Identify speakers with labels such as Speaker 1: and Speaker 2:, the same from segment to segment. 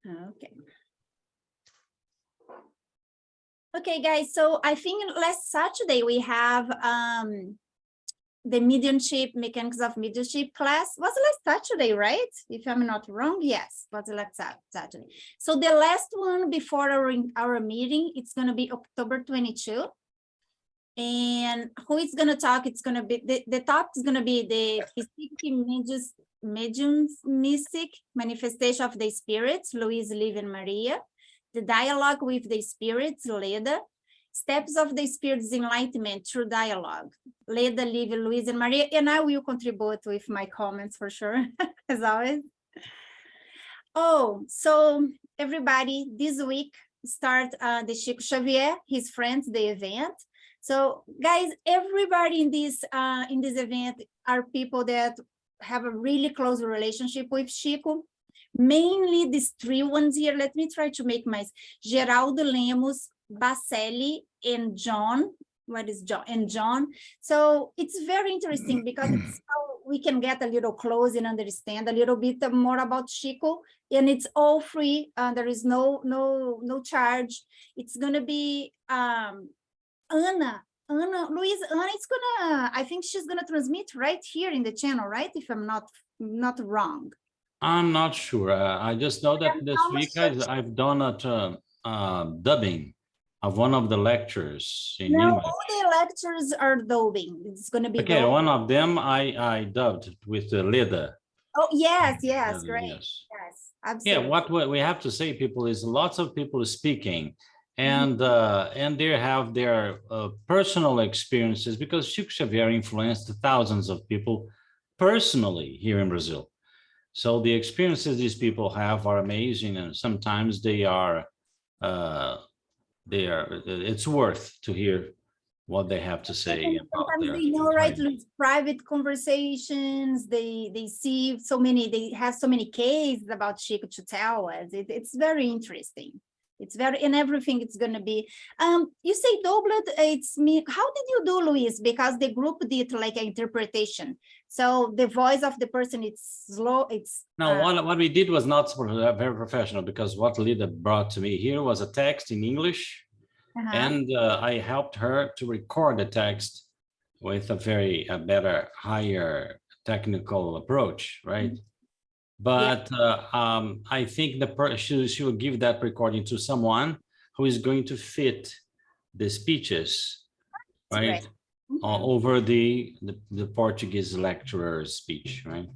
Speaker 1: Okay. Okay, guys, so I think last Saturday we have the mediumship, mechanics of mediumship class. Was last Saturday, right? If I'm not wrong, yes, was last Saturday. So the last one before our meeting, it's going to be October 22. And who is going to talk? It's going to be, the talk is going to be the mediumistic manifestation of the spirits, Luis, Liv, and Maria. The dialogue with the spirits, Leda. Steps of the Spirit's enlightenment through dialogue, Leda, Liv, Luis, and Maria, and I will contribute with my comments for sure, as always. Oh, so everybody, this week start the Chico Xavier, his friends, the event. So guys, everybody in this event are people that have a really close relationship with Chico. Mainly these three ones here. Let me try to make my Geraldo Lemos, Baselli, and John. What is John? And John. So it's very interesting because it's how we can get a little close and understand a little bit more about Chico. And it's all free. There is no charge. It's gonna be Anna, Luis, Anna. It's gonna. I think she's gonna transmit right here in the channel, right? If I'm not wrong.
Speaker 2: I'm not sure. I just know that this week I've done a dubbing of one of the lectures in English.
Speaker 1: All the lectures are dubbing. It's going to be
Speaker 2: okay. One of them I dubbed with the Leda.
Speaker 1: Oh yes, great.
Speaker 2: Yes,
Speaker 1: absolutely.
Speaker 2: Yeah, what we have to say, people, is lots of people speaking, and they have their personal experiences, because Chico Xavier influenced thousands of people personally here in Brazil. So the experiences these people have are amazing, and sometimes it's worth to hear what they have to say.
Speaker 1: Sometimes they know, right? Private conversations, they see so many, they have so many cases about Chico to tell us. It's very interesting. It's very, and everything it's going to be. You say doubled, it's me. How did you do, Luis? Because the group did like an interpretation. So the voice of the person, it's slow. It's
Speaker 2: no, what we did was not very professional, because what Lida brought to me here was a text in English, and I helped her to record the text with a better, higher technical approach, right? But I think she will give that recording to someone who is going to fit the speeches, right? Over the Portuguese lecturer's speech, right?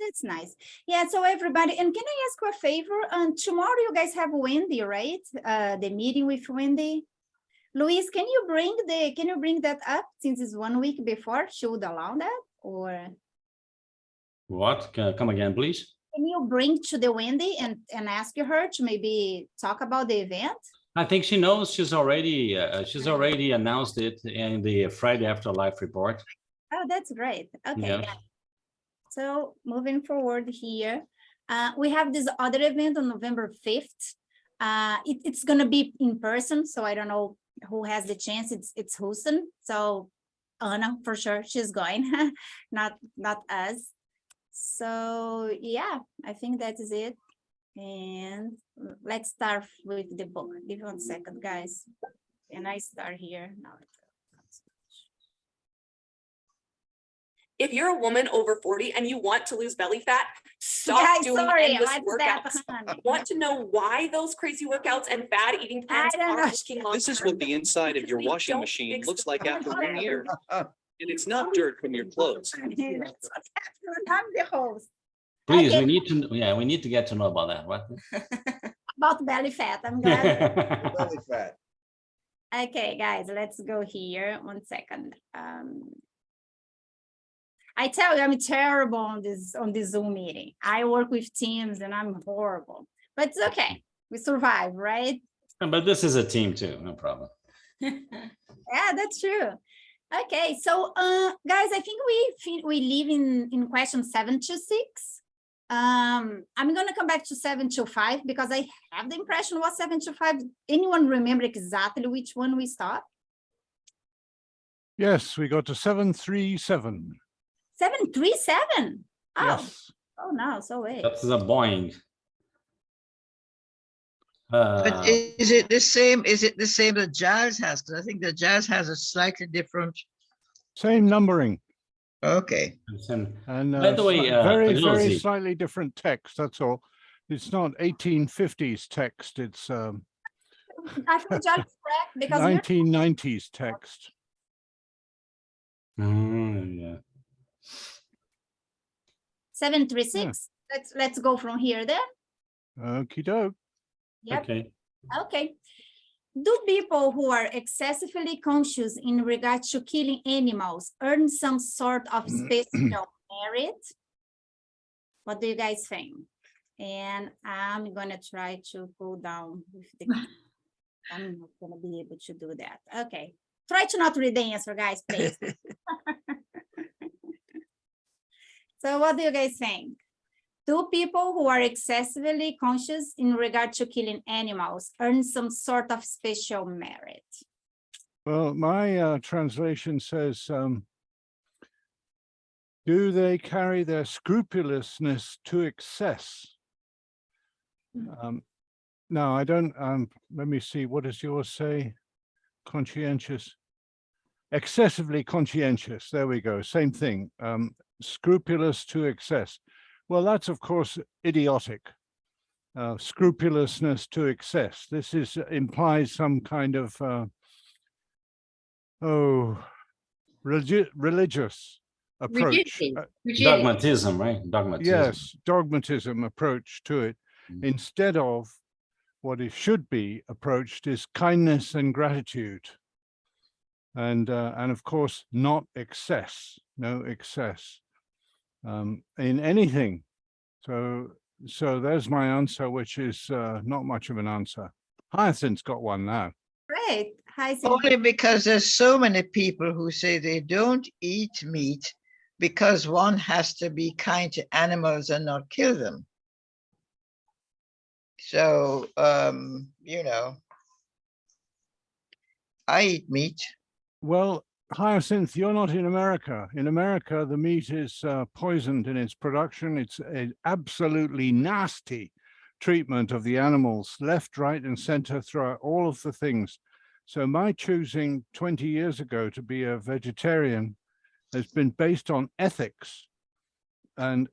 Speaker 1: That's nice. Yeah, so everybody, and can I ask you a favor? Tomorrow you guys have Wendy, right? The meeting with Wendy. Luis, can you bring that up, since it's 1 week before? She would allow that, or
Speaker 2: what? Come again, please.
Speaker 1: Can you bring to the Wendy and ask her to maybe talk about the event?
Speaker 2: I think she knows. She's already announced it in the Friday After Life report.
Speaker 1: Oh, that's great. Okay.
Speaker 2: Yes.
Speaker 1: Yeah. So moving forward here, we have this other event on November 5th. It's going to be in person, so I don't know who has the chance. It's Houston, so Anna for sure, she's going, not us. So yeah, I think that is it. And let's start with the book. Give me 1 second, guys. And I start here now.
Speaker 3: If you're a woman over 40 and you want to lose belly fat, stop doing endless workouts. Want to know why those crazy workouts and fad eating plans are working long-term?
Speaker 4: This is what the inside of your washing machine looks like after 1 year. And it's not dirt from your clothes.
Speaker 1: I'm the host.
Speaker 2: Please,
Speaker 1: okay.
Speaker 2: we need to get to know about that. What?
Speaker 1: About belly fat. I'm glad.
Speaker 5: Belly fat.
Speaker 1: Okay, guys, let's go here. 1 second. I tell you, I'm terrible on this Zoom meeting. I work with teams and I'm horrible, but it's okay. We survive, right?
Speaker 2: But this is a team too, no problem.
Speaker 1: Yeah, that's true. Okay, so guys, I think we live in question 7 to 6. I'm gonna come back to 7 to 5 because I have the impression was 7 to 5. Anyone remember exactly which one we stopped?
Speaker 6: Yes, we got to 737.
Speaker 1: 737. Oh,
Speaker 6: yes.
Speaker 1: Oh no, so wait.
Speaker 2: That's a Boeing.
Speaker 5: But is it the same? Is it the same that jazz has? Because I think that jazz has a slightly different.
Speaker 6: Same numbering.
Speaker 5: Okay.
Speaker 6: And
Speaker 2: By the way,
Speaker 6: very
Speaker 2: Rosie,
Speaker 6: slightly different text. That's all. It's not 1850s text. It's
Speaker 1: I think John is correct because
Speaker 6: 1990s text.
Speaker 2: yeah.
Speaker 1: 736. Let's go from here then.
Speaker 6: Okie doke.
Speaker 1: Yep.
Speaker 2: Okay.
Speaker 1: Okay. Do people who are excessively conscious in regard to killing animals earn some sort of special merit? What do you guys think? And I'm gonna try to go down with the. I'm not gonna be able to do that. Okay. Try to not read the answer, guys, please. So what do you guys think? Do people who are excessively conscious in regard to killing animals earn some sort of special merit?
Speaker 6: Well, my translation says, do they carry their scrupulousness to excess? No, I don't. Let me see. What does yours say? Conscientious. Excessively conscientious. There we go. Same thing. Scrupulous to excess. Well, that's of course idiotic. Scrupulousness to excess. This implies some kind of religious approach.
Speaker 2: Dogmatism, right? Dogmatism.
Speaker 6: Yes, dogmatism approach to it, instead of what it should be approached is kindness and gratitude. And of course, not excess, no excess in anything. So there's my answer, which is not much of an answer. Hyacinth's got one now.
Speaker 1: Great.
Speaker 5: Only because there's so many people who say they don't eat meat because one has to be kind to animals and not kill them. So, you know, I eat meat.
Speaker 6: Well, Hyacinth, you're not in America. In America, the meat is poisoned in its production. It's an absolutely nasty treatment of the animals, left, right, and center throughout all of the things. So my choosing 20 years ago to be a vegetarian has been based on ethics and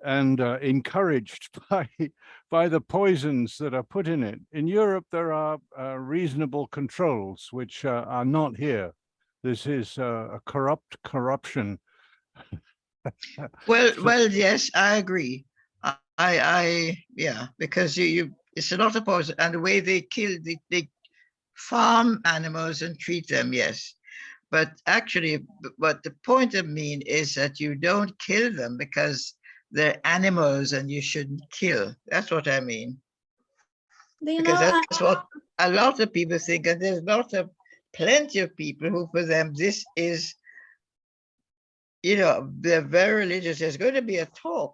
Speaker 6: encouraged by the poisons that are put in it. In Europe, there are reasonable controls, which are not here. This is a corruption.
Speaker 5: Well, yes, I agree. Yeah, because it's a lot of poison, and the way they kill, they farm animals and treat them, yes. But actually, what the point I mean is that you don't kill them because they're animals and you shouldn't kill. That's what I mean. Because that's what a lot of people think, and there's plenty of people who, for them, this is, you know, they're very religious. There's going to be a talk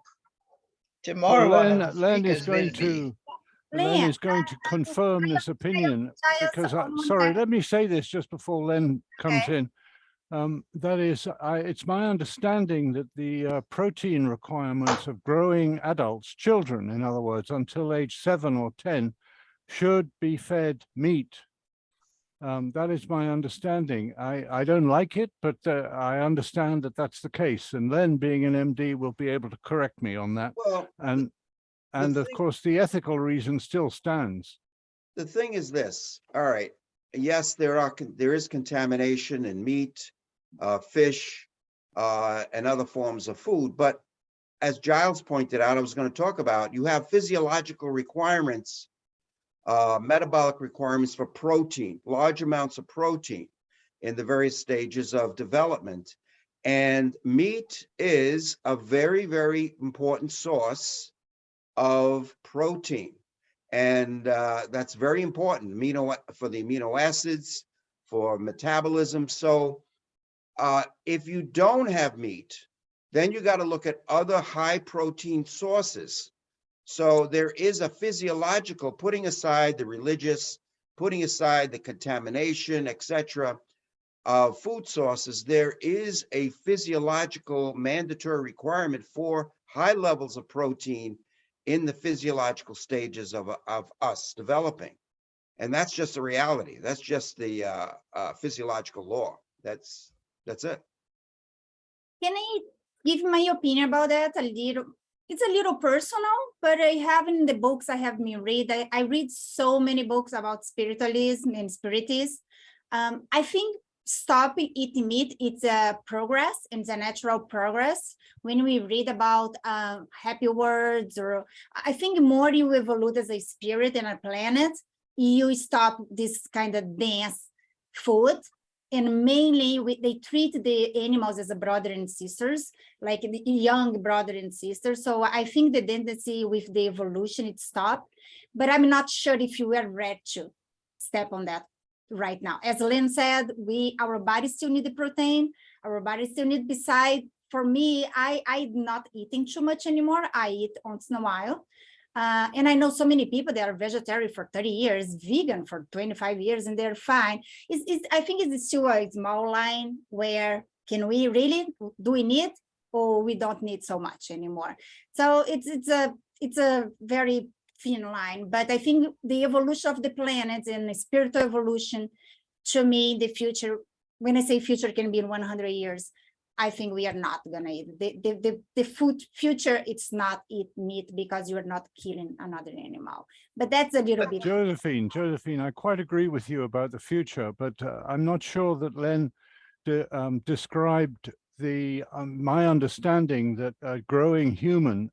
Speaker 5: tomorrow.
Speaker 6: Well, Len is going to confirm this opinion, because sorry, let me say this just before Len comes in. That is, it's my understanding that the protein requirements of growing adults, children, in other words, until age 7 or 10, should be fed meat. That is my understanding. I don't like it, but I understand that that's the case. And Len, being an MD, will be able to correct me on that.
Speaker 7: Well,
Speaker 6: and of course, the ethical reason still stands.
Speaker 7: The thing is this. All right. Yes, there is contamination in meat, fish, and other forms of food. But as Giles pointed out, I was going to talk about, you have physiological requirements, metabolic requirements for protein, large amounts of protein in the various stages of development. And meat is a very, very important source of protein. And that's very important for the amino acids, for metabolism. So if you don't have meat, then you got to look at other high protein sources. So there is a physiological, putting aside the religious, putting aside the contamination, etc., of food sources, there is a physiological mandatory requirement for high levels of protein in the physiological stages of us developing. And that's just a reality. That's just the physiological law. That's it.
Speaker 1: Can I give my opinion about that a little? It's a little personal, but I have in the books I have been read. I read so many books about spiritualism and spiritism. I think stopping eating meat, it's a progress, and it's a natural progress. When we read about happy words, or I think more you evolve as a spirit and a planet, you stop this kind of dense food. And mainly they treat the animals as a brother and sisters, like the young brother and sister. So I think the tendency with the evolution, it stopped, but I'm not sure if you are ready to step on that right now. As Lynn said, our body still need the protein, our body still need beside. For me, I'm not eating too much anymore. I eat once in a while. And I know so many people that are vegetarian for 30 years, vegan for 25 years, and they're fine. I think it's still a small line where can we really, do we need, or we don't need so much anymore. So it's a very thin line, but I think the evolution of the planet and the spiritual evolution, to me, in the future, when I say future, can be in 100 years, I think we are not gonna eat the food future. It's not eat meat because you are not killing another animal. But that's a little bit.
Speaker 6: Josephine, I quite agree with you about the future, but I'm not sure that Len described the my understanding that a growing human,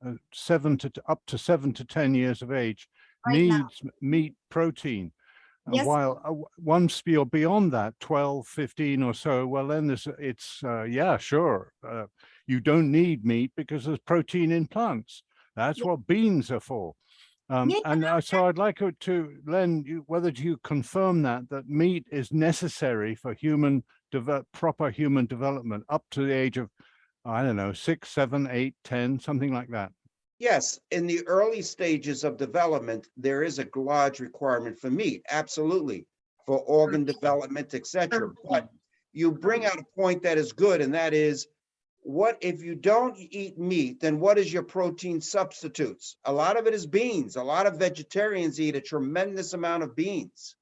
Speaker 6: up to 7 to 10 years of age,
Speaker 1: Right
Speaker 6: needs meat protein.
Speaker 1: Yes.
Speaker 6: While once you're beyond that, 12, 15 or so, well, then yeah, sure. You don't need meat because there's protein in plants. That's what beans are for. So I'd like to, Len, whether you confirm that meat is necessary for proper human development up to the age of, I don't know, 6, 7, 8, 10, something like that.
Speaker 7: Yes, in the early stages of development, there is a large requirement for meat, absolutely, for organ development, etc. But you bring out a point that is good, and that is, what if you don't eat meat, then what is your protein substitutes? A lot of it is beans. A lot of vegetarians eat a tremendous amount of beans.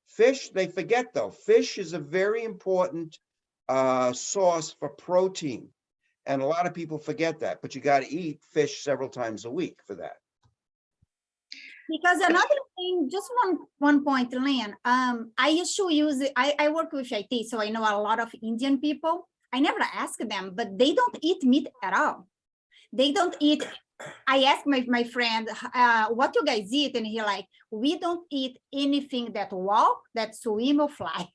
Speaker 7: Fish, they forget though. Fish is a very important source for protein. And a lot of people forget that, but you got to eat fish several times a week for that.
Speaker 1: Because another thing, just one point, Lynn, I used to use it. I work with IT, so I know a lot of Indian people. I never ask them, but they don't eat meat at all. They don't eat. I asked my friend, what you guys eat? And he like, we don't eat anything that walk, that swim or fly.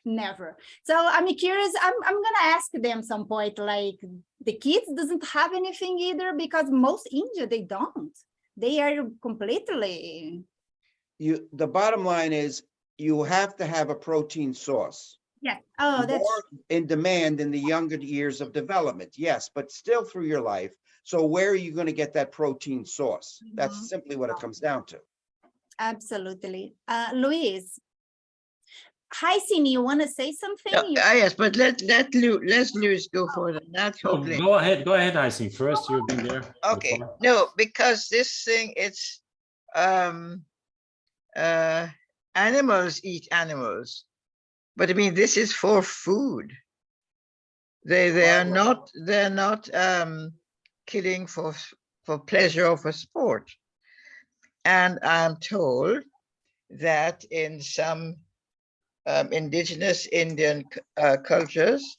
Speaker 1: Never. So I'm curious, I'm gonna ask them some point, like the kids doesn't have anything either, because most India, they don't. They are completely.
Speaker 7: The bottom line is you have to have a protein source.
Speaker 1: Yeah. Oh, that's
Speaker 7: more in demand in the younger years of development. Yes, but still through your life. So where are you going to get that protein source? That's simply what it comes down to.
Speaker 1: Absolutely. Luis. Hi, Cindy, you want to say something?
Speaker 5: Yes, but let's Luis go for it. Not totally.
Speaker 2: Go ahead, Heising. First, you've been there.
Speaker 5: Okay,
Speaker 2: before.
Speaker 5: no, because this thing, it's animals eat animals, but I mean, this is for food. They're not killing for pleasure or for sport. And I'm told that in some indigenous Indian cultures,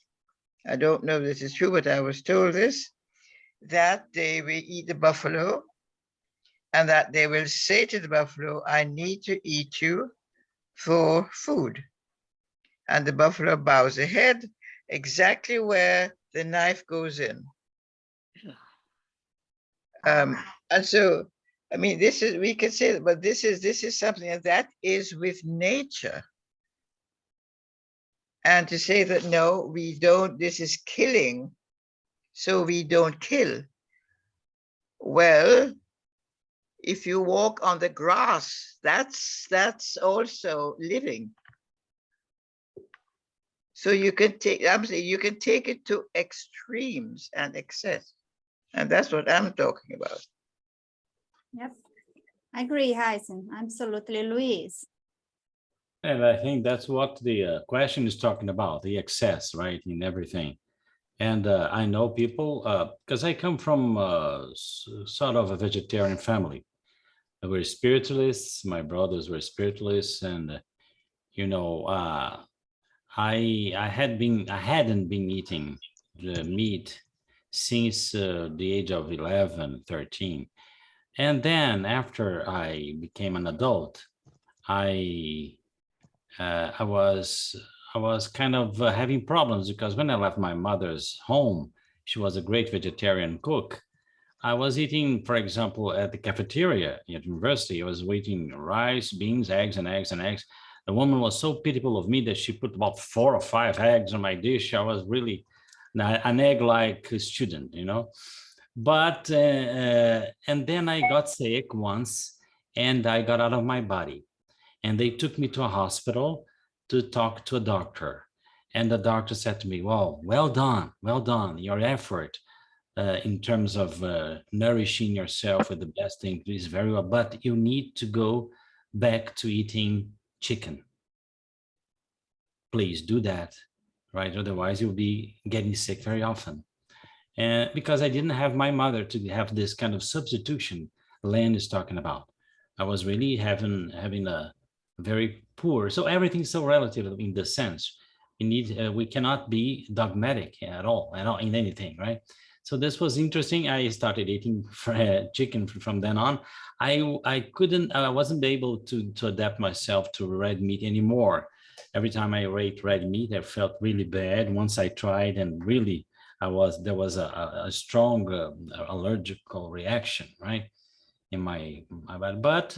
Speaker 5: I don't know if this is true, but I was told this, that they will eat the buffalo and that they will say to the buffalo, I need to eat you for food. And the buffalo bows the head exactly where the knife goes in. And so, I mean, this is, we can say that, but this is something that is with nature. And to say that, no, we don't, this is killing, so we don't kill. Well, if you walk on the grass, that's also living. So you can take, I'm saying you can take it to extremes and excess. And that's what I'm talking about.
Speaker 1: Yep. I agree, Heisen. Absolutely, Luis.
Speaker 2: And I think that's what the question is talking about, the excess, right, in everything. And I know people, because I come from sort of a vegetarian family. We're spiritualists, my brothers were spiritualists, and you know, I hadn't been eating the meat since the age of 11, 13. And then after I became an adult, I I was kind of having problems because when I left my mother's home, she was a great vegetarian cook. I was eating, for example, at the cafeteria at university, I was eating rice, beans, eggs, and eggs and eggs. The woman was so pitiful of me that she put about 4 or 5 eggs on my dish. I was really an egg-like student, you know. But and then I got sick once, and I got out of my body, and they took me to a hospital to talk to a doctor. And the doctor said to me, well done, your effort in terms of nourishing yourself with the best thing is very well, but you need to go back to eating chicken. Please do that, right? Otherwise you'll be getting sick very often. And because I didn't have my mother to have this kind of substitution Len is talking about. I was really having a very poor, so everything's so relative in the sense. We cannot be dogmatic at all in anything, right? So this was interesting. I started eating chicken from then on. I wasn't able to adapt myself to red meat anymore. Every time I ate red meat, I felt really bad. Once I tried, and really, there was a strong allergical reaction, right, in my body. But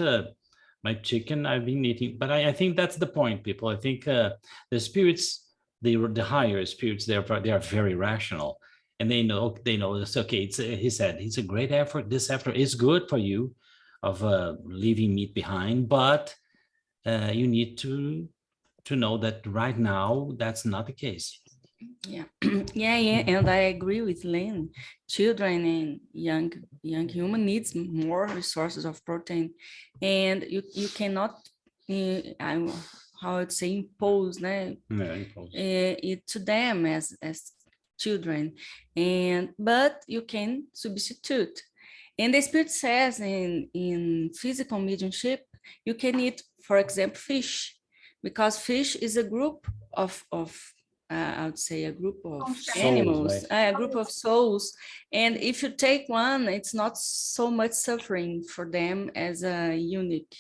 Speaker 2: my chicken, I've been eating. But I think that's the point, people. I think the spirits, the higher spirits, they are very rational. And they know it's okay. He said, it's a great effort. This effort is good for you of leaving meat behind, but you need to know that right now, that's not the case.
Speaker 8: Yeah, yeah, and I agree with Len. Children and young human needs more resources of protein, and you cannot, how I'd say, impose, it to them as children, but you can substitute. And the Spirit says in physical mediumship, you can eat, for example, fish, because fish is a group of I would say a group of animals, right? A group of souls. And if you take one, it's not so much suffering for them as a unique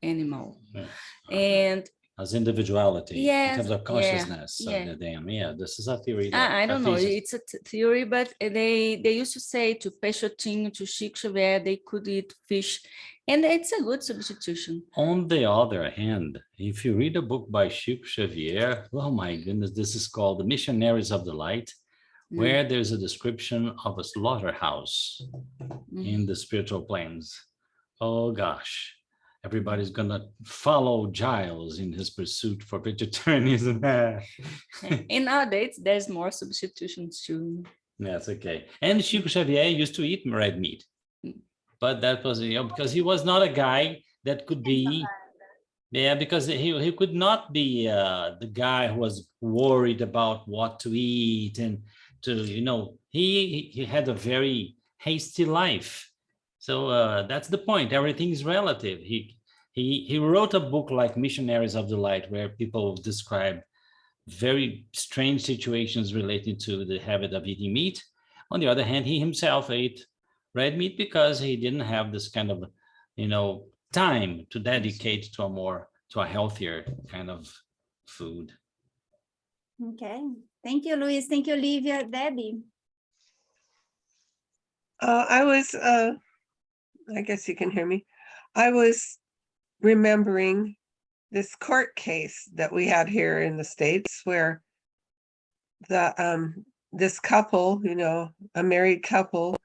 Speaker 8: animal. Yeah. And as
Speaker 2: individuality, yes, in terms of consciousness of them. Yeah, this is a theory.
Speaker 8: I don't know, it's a theory, but they used to say to Peixotinho, to Chico Xavier, they could eat fish. And it's a good substitution.
Speaker 2: On the other hand, if you read a book by Chico Xavier, oh my goodness, this is called The Missionaries of the Light, where there's a description of a slaughterhouse in the spiritual planes. Oh gosh, everybody's gonna follow Giles in his pursuit for vegetarianism.
Speaker 8: And nowadays, there's more substitutions too.
Speaker 2: That's okay. And Chico Xavier used to eat red meat. But that was, because he was not a guy that could be, because he could not be the guy who was worried about what to eat and to, he had a very hasty life. So that's the point. Everything is relative. He wrote a book like Missionaries of the Light, where people describe very strange situations related to the habit of eating meat. On the other hand, he himself ate red meat because he didn't have this kind of, time to dedicate to a healthier kind of food.
Speaker 1: Okay, thank you, Luis. Thank you, Olivia. Debbie.
Speaker 9: I guess you can hear me. I was remembering this court case that we had here in the States where this couple, a married couple,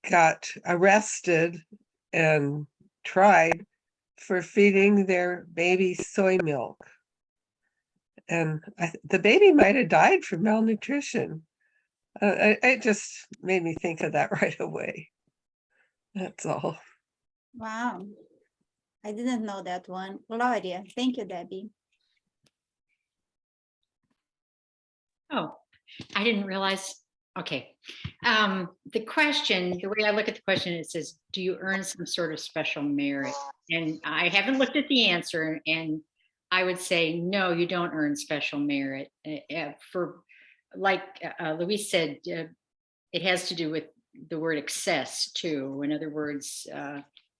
Speaker 9: got arrested and tried for feeding their baby soy milk. And the baby might have died from malnutrition. It just made me think of that right away. That's all.
Speaker 1: Wow. I didn't know that one. Gloria. Thank you, Debbie.
Speaker 10: Oh, I didn't realize. Okay. The question, the way I look at the question, it says, do you earn some sort of special merit? And I haven't looked at the answer, and I would say, no, you don't earn special merit. For, like Luis said, it has to do with the word excess too. In other words,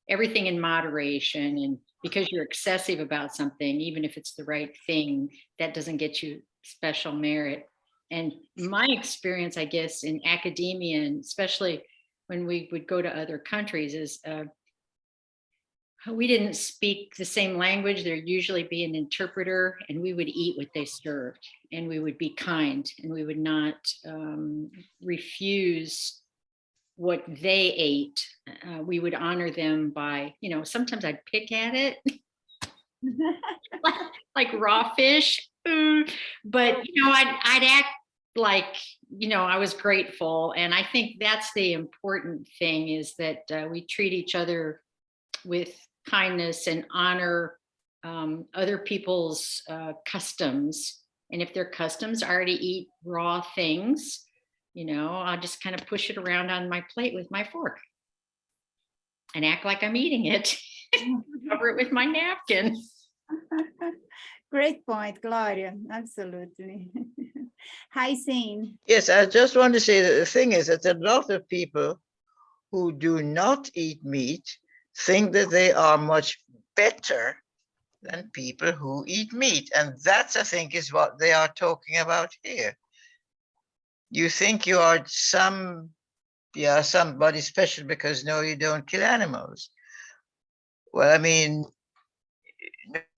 Speaker 10: everything in moderation, and because you're excessive about something, even if it's the right thing, that doesn't get you special merit. And my experience, I guess, in academia, and especially when we would go to other countries, is we didn't speak the same language. There'd usually be an interpreter, and we would eat what they served, and we would be kind, and we would not refuse what they ate. We would honor them by, you know, sometimes I'd pick at it, like raw fish, but, you know, I'd act like, you know, I was grateful. And I think that's the important thing, is that we treat each other with kindness and honor other people's customs. And if their customs are to eat raw things, you know, I'll just kind of push it around on my plate with my fork and act like I'm eating it, cover it with my napkin.
Speaker 1: Great point, Gloria. Absolutely. Hi, Zane.
Speaker 5: Yes, I just want to say that the thing is that a lot of people who do not eat meat think that they are much better than people who eat meat. And that's, I think, is what they are talking about here. You think you are somebody special because no, you don't kill animals. Well, I mean,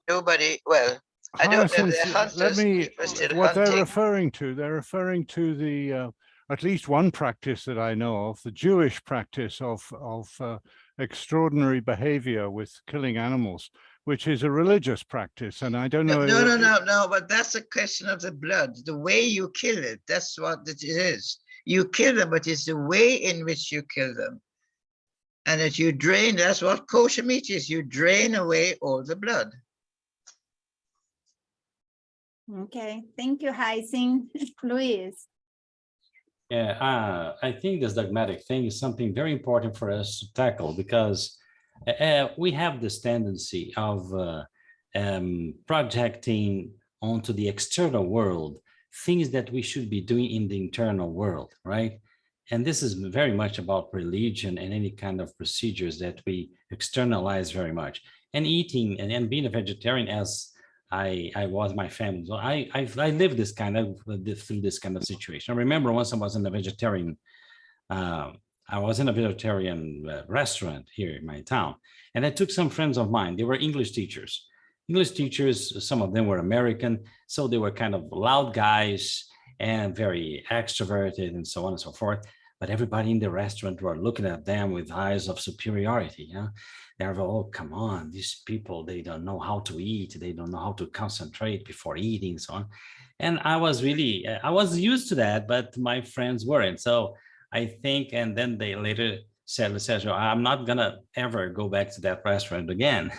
Speaker 5: nobody, well, I don't know if they're hunters.
Speaker 6: Let me, what
Speaker 5: hunting.
Speaker 6: they're referring to the, at least one practice that I know of, the Jewish practice of extraordinary behavior with killing animals, which is a religious practice. And I don't know.
Speaker 5: No, but that's a question of the blood, the way you kill it. That's what it is. You kill them, but it's the way in which you kill them. And that you drain, that's what kosher meat is. You drain away all the blood.
Speaker 1: Okay, thank you, Heising. Luis.
Speaker 2: Yeah, I think this dogmatic thing is something very important for us to tackle, because we have this tendency of projecting onto the external world things that we should be doing in the internal world, right? And this is very much about religion and any kind of procedures that we externalize very much. And eating and being a vegetarian, as I was my family. So I lived this kind of through this kind of situation. I remember once I was in a vegetarian restaurant here in my town, and I took some friends of mine. They were English teachers. Some of them were American, so they were kind of loud guys and very extroverted and so on and so forth. But everybody in the restaurant were looking at them with eyes of superiority. You know? They're, oh, come on, these people, they don't know how to eat. They don't know how to concentrate before eating, so on. And I was used to that, but my friends weren't. So I think, and then they later said, I'm not gonna ever go back to that restaurant again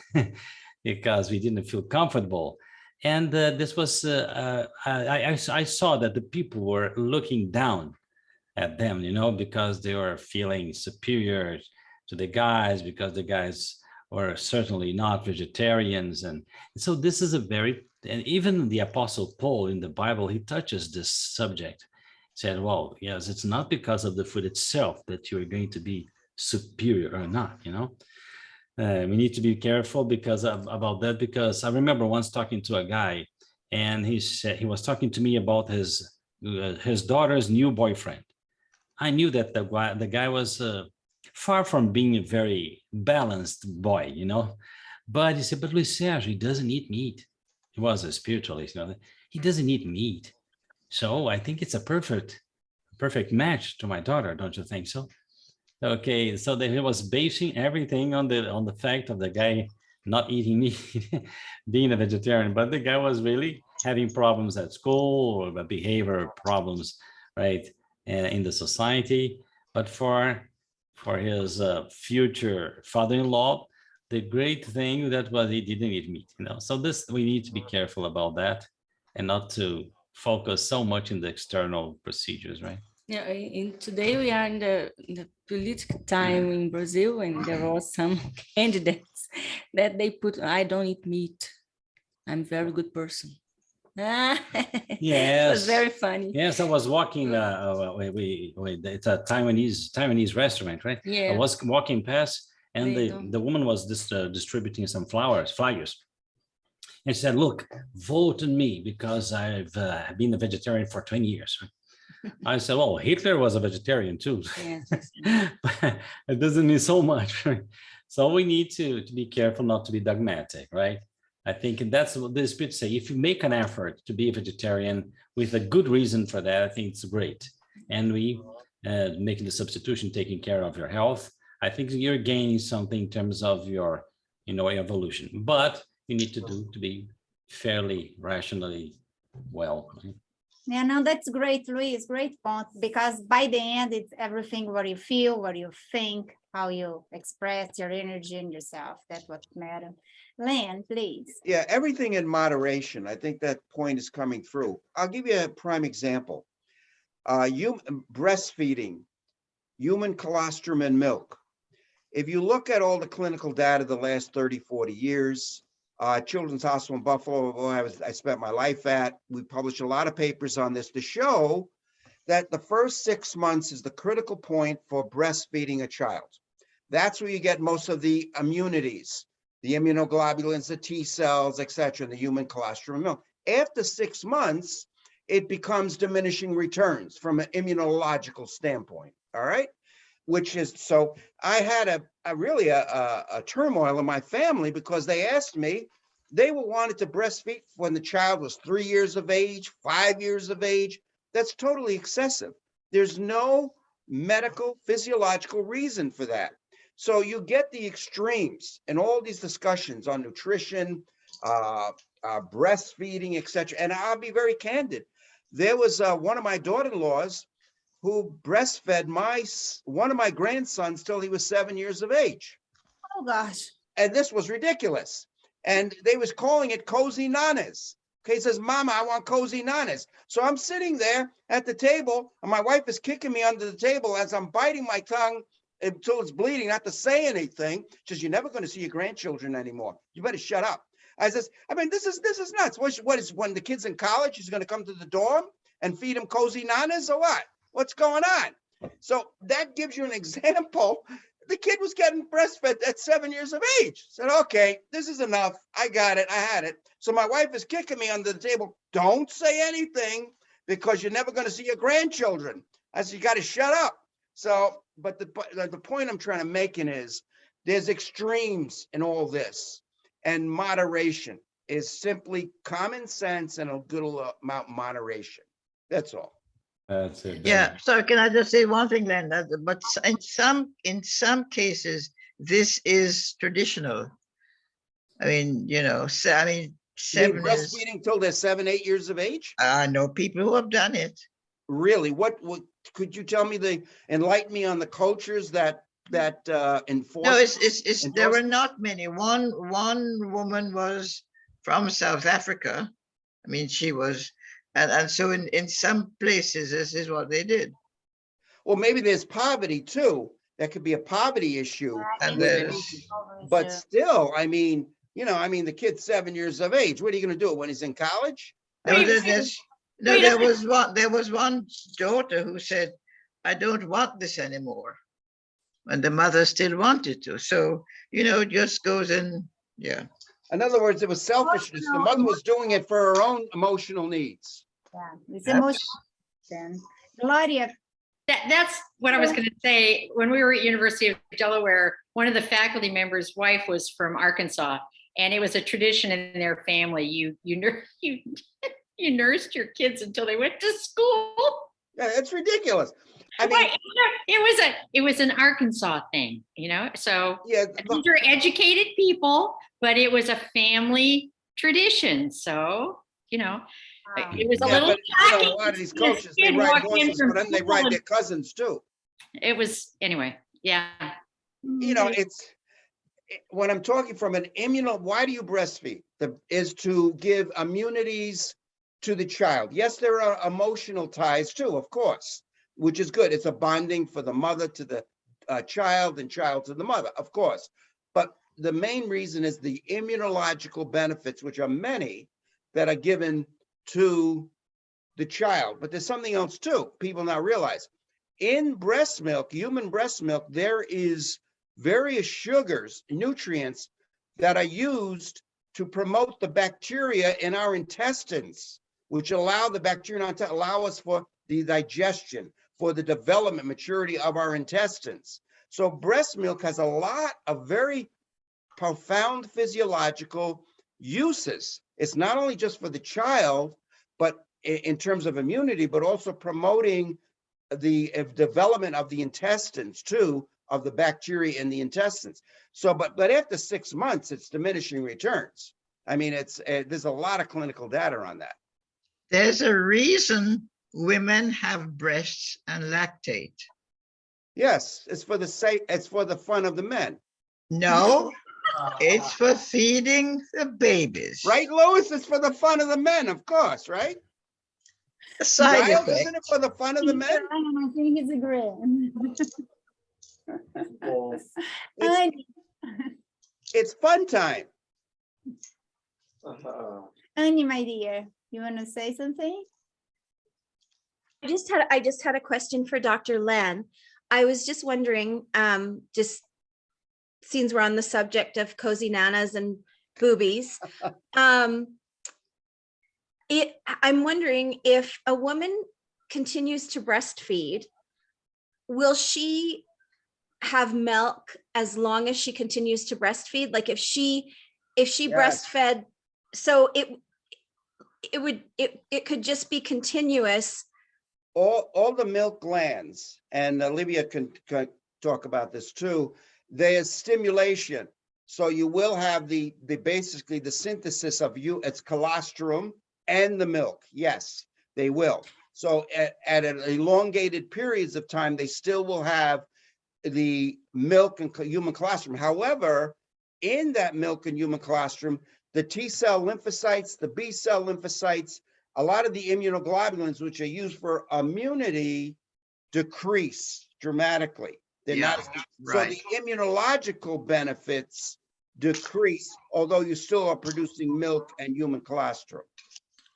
Speaker 2: because we didn't feel comfortable. And this was, I saw that the people were looking down at them, you know, because they were feeling superior to the guys, because the guys were certainly not vegetarians. And so this is and even the Apostle Paul in the Bible, he touches this subject, said, well, yes, it's not because of the food itself that you're going to be superior or not, you know. We need to be careful about that, because I remember once talking to a guy, and he said, he was talking to me about his daughter's new boyfriend. I knew that the guy was far from being a very balanced boy, you know. But he said, but Luis Sergio, he doesn't eat meat. He was a spiritualist, you know. He doesn't eat meat. So I think it's a perfect match to my daughter, don't you think so? Okay, so he was basing everything on the fact of the guy not eating meat, being a vegetarian, but the guy was really having problems at school, or behavior problems, right, in the society. But for for his future father-in-law. The great thing that was he didn't eat meat, you know. So this, we need to be careful about that and not to focus so much in the external procedures, right?
Speaker 8: Yeah, and today we are in the political time in Brazil, and there was some candidates that they put, I don't eat meat. I'm a very good person.
Speaker 2: Yes.
Speaker 8: It was very funny.
Speaker 2: Yes, I was walking, it's a Taiwanese restaurant, right?
Speaker 8: Yeah.
Speaker 2: I was walking past and
Speaker 8: They
Speaker 2: the woman was distributing some flyers. And she said, look, vote on me because I've been a vegetarian for 20 years. I said, well, Hitler was a vegetarian too.
Speaker 8: Yes.
Speaker 2: But it doesn't mean so much. Right? So we need to be careful not to be dogmatic, right? I think that's what the Spirit say. If you make an effort to be a vegetarian with a good reason for that, I think it's great. And we making the substitution, taking care of your health, I think you're gaining something in terms of your, you know, evolution. But you need to be fairly rationally well. Right?
Speaker 1: Yeah, no, that's great, Luis, great point, because by the end, it's everything what you feel, what you think, how you express your energy and yourself. That's what matters. Len, please.
Speaker 7: Yeah, everything in moderation. I think that point is coming through. I'll give you a prime example. Breastfeeding, human colostrum in milk. If you look at all the clinical data the last 30, 40 years, Children's Hospital in Buffalo, I spent my life at, we published a lot of papers on this to show that the first 6 months is the critical point for breastfeeding a child. That's where you get most of the immunities, the immunoglobulins, the T cells, etc., in the human colostrum milk. After 6 months, it becomes diminishing returns from an immunological standpoint, all right? Which is, so I had a turmoil in my family because they asked me, they wanted to breastfeed when the child was 3 years of age, 5 years of age. That's totally excessive. There's no medical, physiological reason for that. So you get the extremes in all these discussions on nutrition, breastfeeding, etc. And I'll be very candid. There was one of my daughter-in-laws who breastfed one of my grandsons till he was 7 years of age.
Speaker 1: Oh gosh.
Speaker 7: And this was ridiculous. And they was calling it cozy nanas. Okay, he says, Mama, I want cozy nanas. So I'm sitting there at the table and my wife is kicking me under the table as I'm biting my tongue until it's bleeding, not to say anything. She says, you're never going to see your grandchildren anymore. You better shut up. I says, I mean, this is nuts. What is when the kid's in college, he's going to come to the dorm and feed him cozy nanas or what? What's going on? So that gives you an example. The kid was getting breastfed at 7 years of age. Said, okay, this is enough. I got it. I had it. So my wife is kicking me under the table. Don't say anything because you're never going to see your grandchildren. I said, you got to shut up. So, but the point I'm trying to make is there's extremes in all this, and moderation is simply common sense and a good amount of moderation. That's all.
Speaker 2: That's it.
Speaker 5: Yeah, so can I just say one thing, Len? But in some cases, this is traditional. I mean, you know, seven
Speaker 7: breastfeeding till they're 7, 8 years of age?
Speaker 5: I know people who have done it.
Speaker 7: Really? What could you tell me, enlighten me on the cultures that enforce?
Speaker 5: No, there were not many. One woman was from South Africa. I mean, she was, and so in some places, this is what they did.
Speaker 7: Well, maybe there's poverty too. That could be a poverty issue.
Speaker 5: And
Speaker 7: but still, I mean, you know, the kid's 7 years of age. What are you going to do when he's in college?
Speaker 5: There was one daughter who said, I don't want this anymore. And the mother still wanted to. So, you know, it just goes in, yeah.
Speaker 7: In other words, it was selfishness. The mother was doing it for her own emotional needs.
Speaker 1: Yeah, it's emotional. Gloria.
Speaker 10: That's what I was going to say. When we were at University of Delaware, one of the faculty members' wife was from Arkansas, and it was a tradition in their family. You nursed your kids until they went to school.
Speaker 7: Yeah, it's ridiculous. I mean,
Speaker 10: it was an Arkansas thing, you know. So
Speaker 7: yeah,
Speaker 10: these are educated people, but it was a family tradition. So you know, it was a little.
Speaker 7: But, you know, a lot of these coaches, they ride horses, but then they ride their cousins too.
Speaker 10: It was anyway. Yeah.
Speaker 7: You know, when I'm talking from an why do you breastfeed? Is to give immunities to the child. Yes, there are emotional ties too, of course, which is good. It's a bonding for the mother to the child and child to the mother, of course. But the main reason is the immunological benefits, which are many, that are given to the child. But there's something else too, people now realize. In breast milk, human breast milk, there is various sugars, nutrients that are used to promote the bacteria in our intestines, which allow the bacteria to allow us for the digestion, for the development, maturity of our intestines. So breast milk has a lot of very profound physiological uses. It's not only just for the child, but in terms of immunity, but also promoting the development of the intestines too, of the bacteria in the intestines. So, but after 6 months, it's diminishing returns. I mean, there's a lot of clinical data on that.
Speaker 5: There's a reason women have breasts and lactate.
Speaker 7: Yes, it's for the fun of the men.
Speaker 5: No, it's for feeding the babies.
Speaker 7: Right, Lois? It's for the fun of the men, of course, right?
Speaker 5: A side
Speaker 7: Giles,
Speaker 5: effect.
Speaker 7: isn't it for the fun of the men?
Speaker 1: I think he's agreeing.
Speaker 7: It's fun time.
Speaker 1: Annie, my dear, you want to say something?
Speaker 11: I just had a question for Dr. Lan. I was just wondering, just since we're on the subject of cozy nanas and boobies, I'm wondering if a woman continues to breastfeed, will she have milk as long as she continues to breastfeed? Like if she
Speaker 7: Yes.
Speaker 11: breastfed, so it could just be continuous.
Speaker 7: All the milk glands, and Olivia can talk about this too, there's stimulation. So you will have basically the synthesis of it's colostrum and the milk. Yes, they will. So at elongated periods of time, they still will have the milk and human colostrum. However, in that milk and human colostrum, the T cell lymphocytes, the B cell lymphocytes, a lot of the immunoglobulins, which are used for immunity, decrease dramatically. They're not,
Speaker 5: right.
Speaker 7: So the immunological benefits decrease, although you still are producing milk and human colostrum.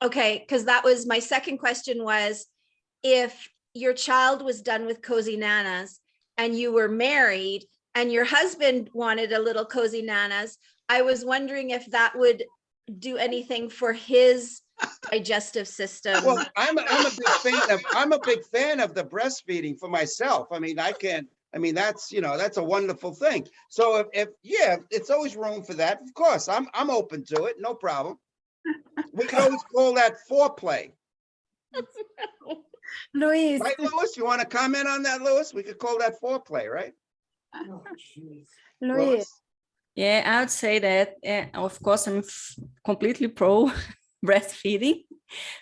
Speaker 11: Okay, because that was my second question, was if your child was done with cozy nanas and you were married and your husband wanted a little cozy nanas, I was wondering if that would do anything for his digestive system.
Speaker 7: Well, I'm a big fan of the breastfeeding for myself. I mean, that's a wonderful thing. So if it's always room for that. Of course, I'm open to it, no problem. We can always call that foreplay.
Speaker 1: Luis.
Speaker 7: Right, Louis? You want to comment on that, Louis? We could call that foreplay, right?
Speaker 1: Luis.
Speaker 8: Yeah, I would say that, of course, I'm completely pro breastfeeding,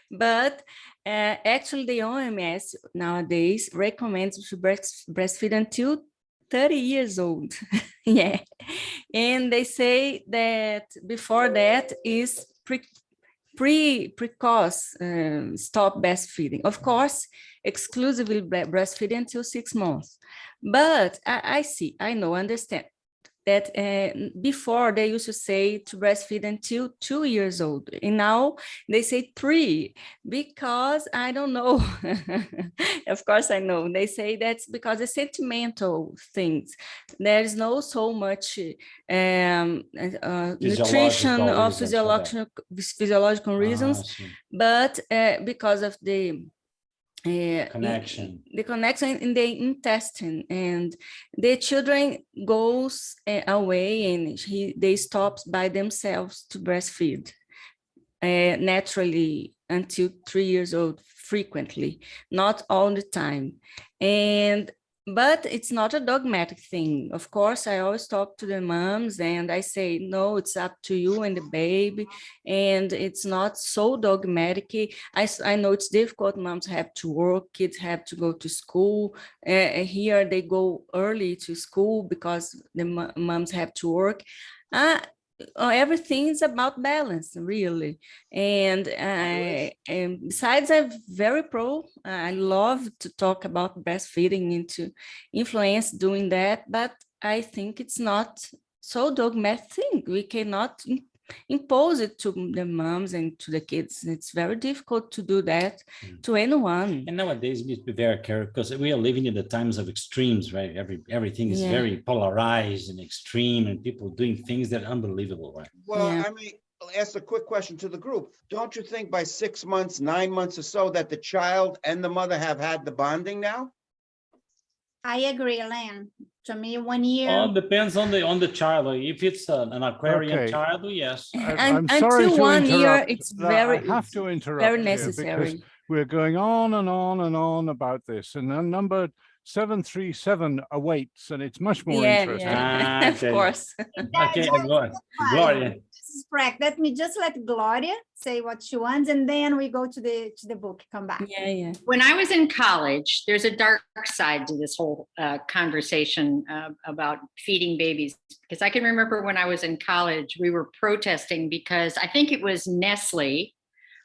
Speaker 8: but actually the OMS nowadays recommends to breastfeed until 30 years old. Yeah, and they say that before that is precocious stop breastfeeding. Of course, exclusively breastfeeding until 6 months. But I understand that before they used to say to breastfeed until 2 years old, and now they say 3, because I don't know. Of course I know. They say that's because the sentimental things. There's no so much nutrition or physiological reasons, but because of the connection in the intestine, and the children goes away and they stop by themselves to breastfeed naturally until 3 years old, frequently, not all the time. And but it's not a dogmatic thing. Of course, I always talk to the moms and I say, no, it's up to you and the baby. And it's not so dogmatic. I know it's difficult. Moms have to work, kids have to go to school. Here they go early to school because the moms have to work. Everything is about balance, really. And besides, I'm very pro. I love to talk about breastfeeding and to influence doing that, but I think it's not so dogmatic thing. We cannot impose it to the moms and to the kids. It's very difficult to do that to anyone.
Speaker 2: And nowadays we need to be very careful because we are living in the times of extremes, right? Everything is very polarized and extreme, and people doing things that are unbelievable, right?
Speaker 7: Well, I mean, I'll ask a quick question to the group. Don't you think by 6 months, 9 months or so that the child and the mother have had the bonding now?
Speaker 1: I agree, Allan. To me, 1 year.
Speaker 2: All depends on the child. If it's an aquarium child, yes.
Speaker 6: I'm sorry
Speaker 8: until
Speaker 6: to
Speaker 8: 1 year,
Speaker 6: interrupt.
Speaker 8: it's
Speaker 6: No,
Speaker 8: very,
Speaker 6: I have to interrupt
Speaker 8: very
Speaker 6: here
Speaker 8: necessary.
Speaker 6: because we're going on and on and on about this, and then number 737 awaits, and it's much more interesting.
Speaker 8: Yeah, of course.
Speaker 2: Okay, Gloria.
Speaker 1: This is correct. Let me just let Gloria say what she wants, and then we go to the book. Come back.
Speaker 8: Yeah.
Speaker 10: When I was in college, there's a dark side to this whole conversation about feeding babies. Because I can remember when I was in college, we were protesting because I think it was Nestle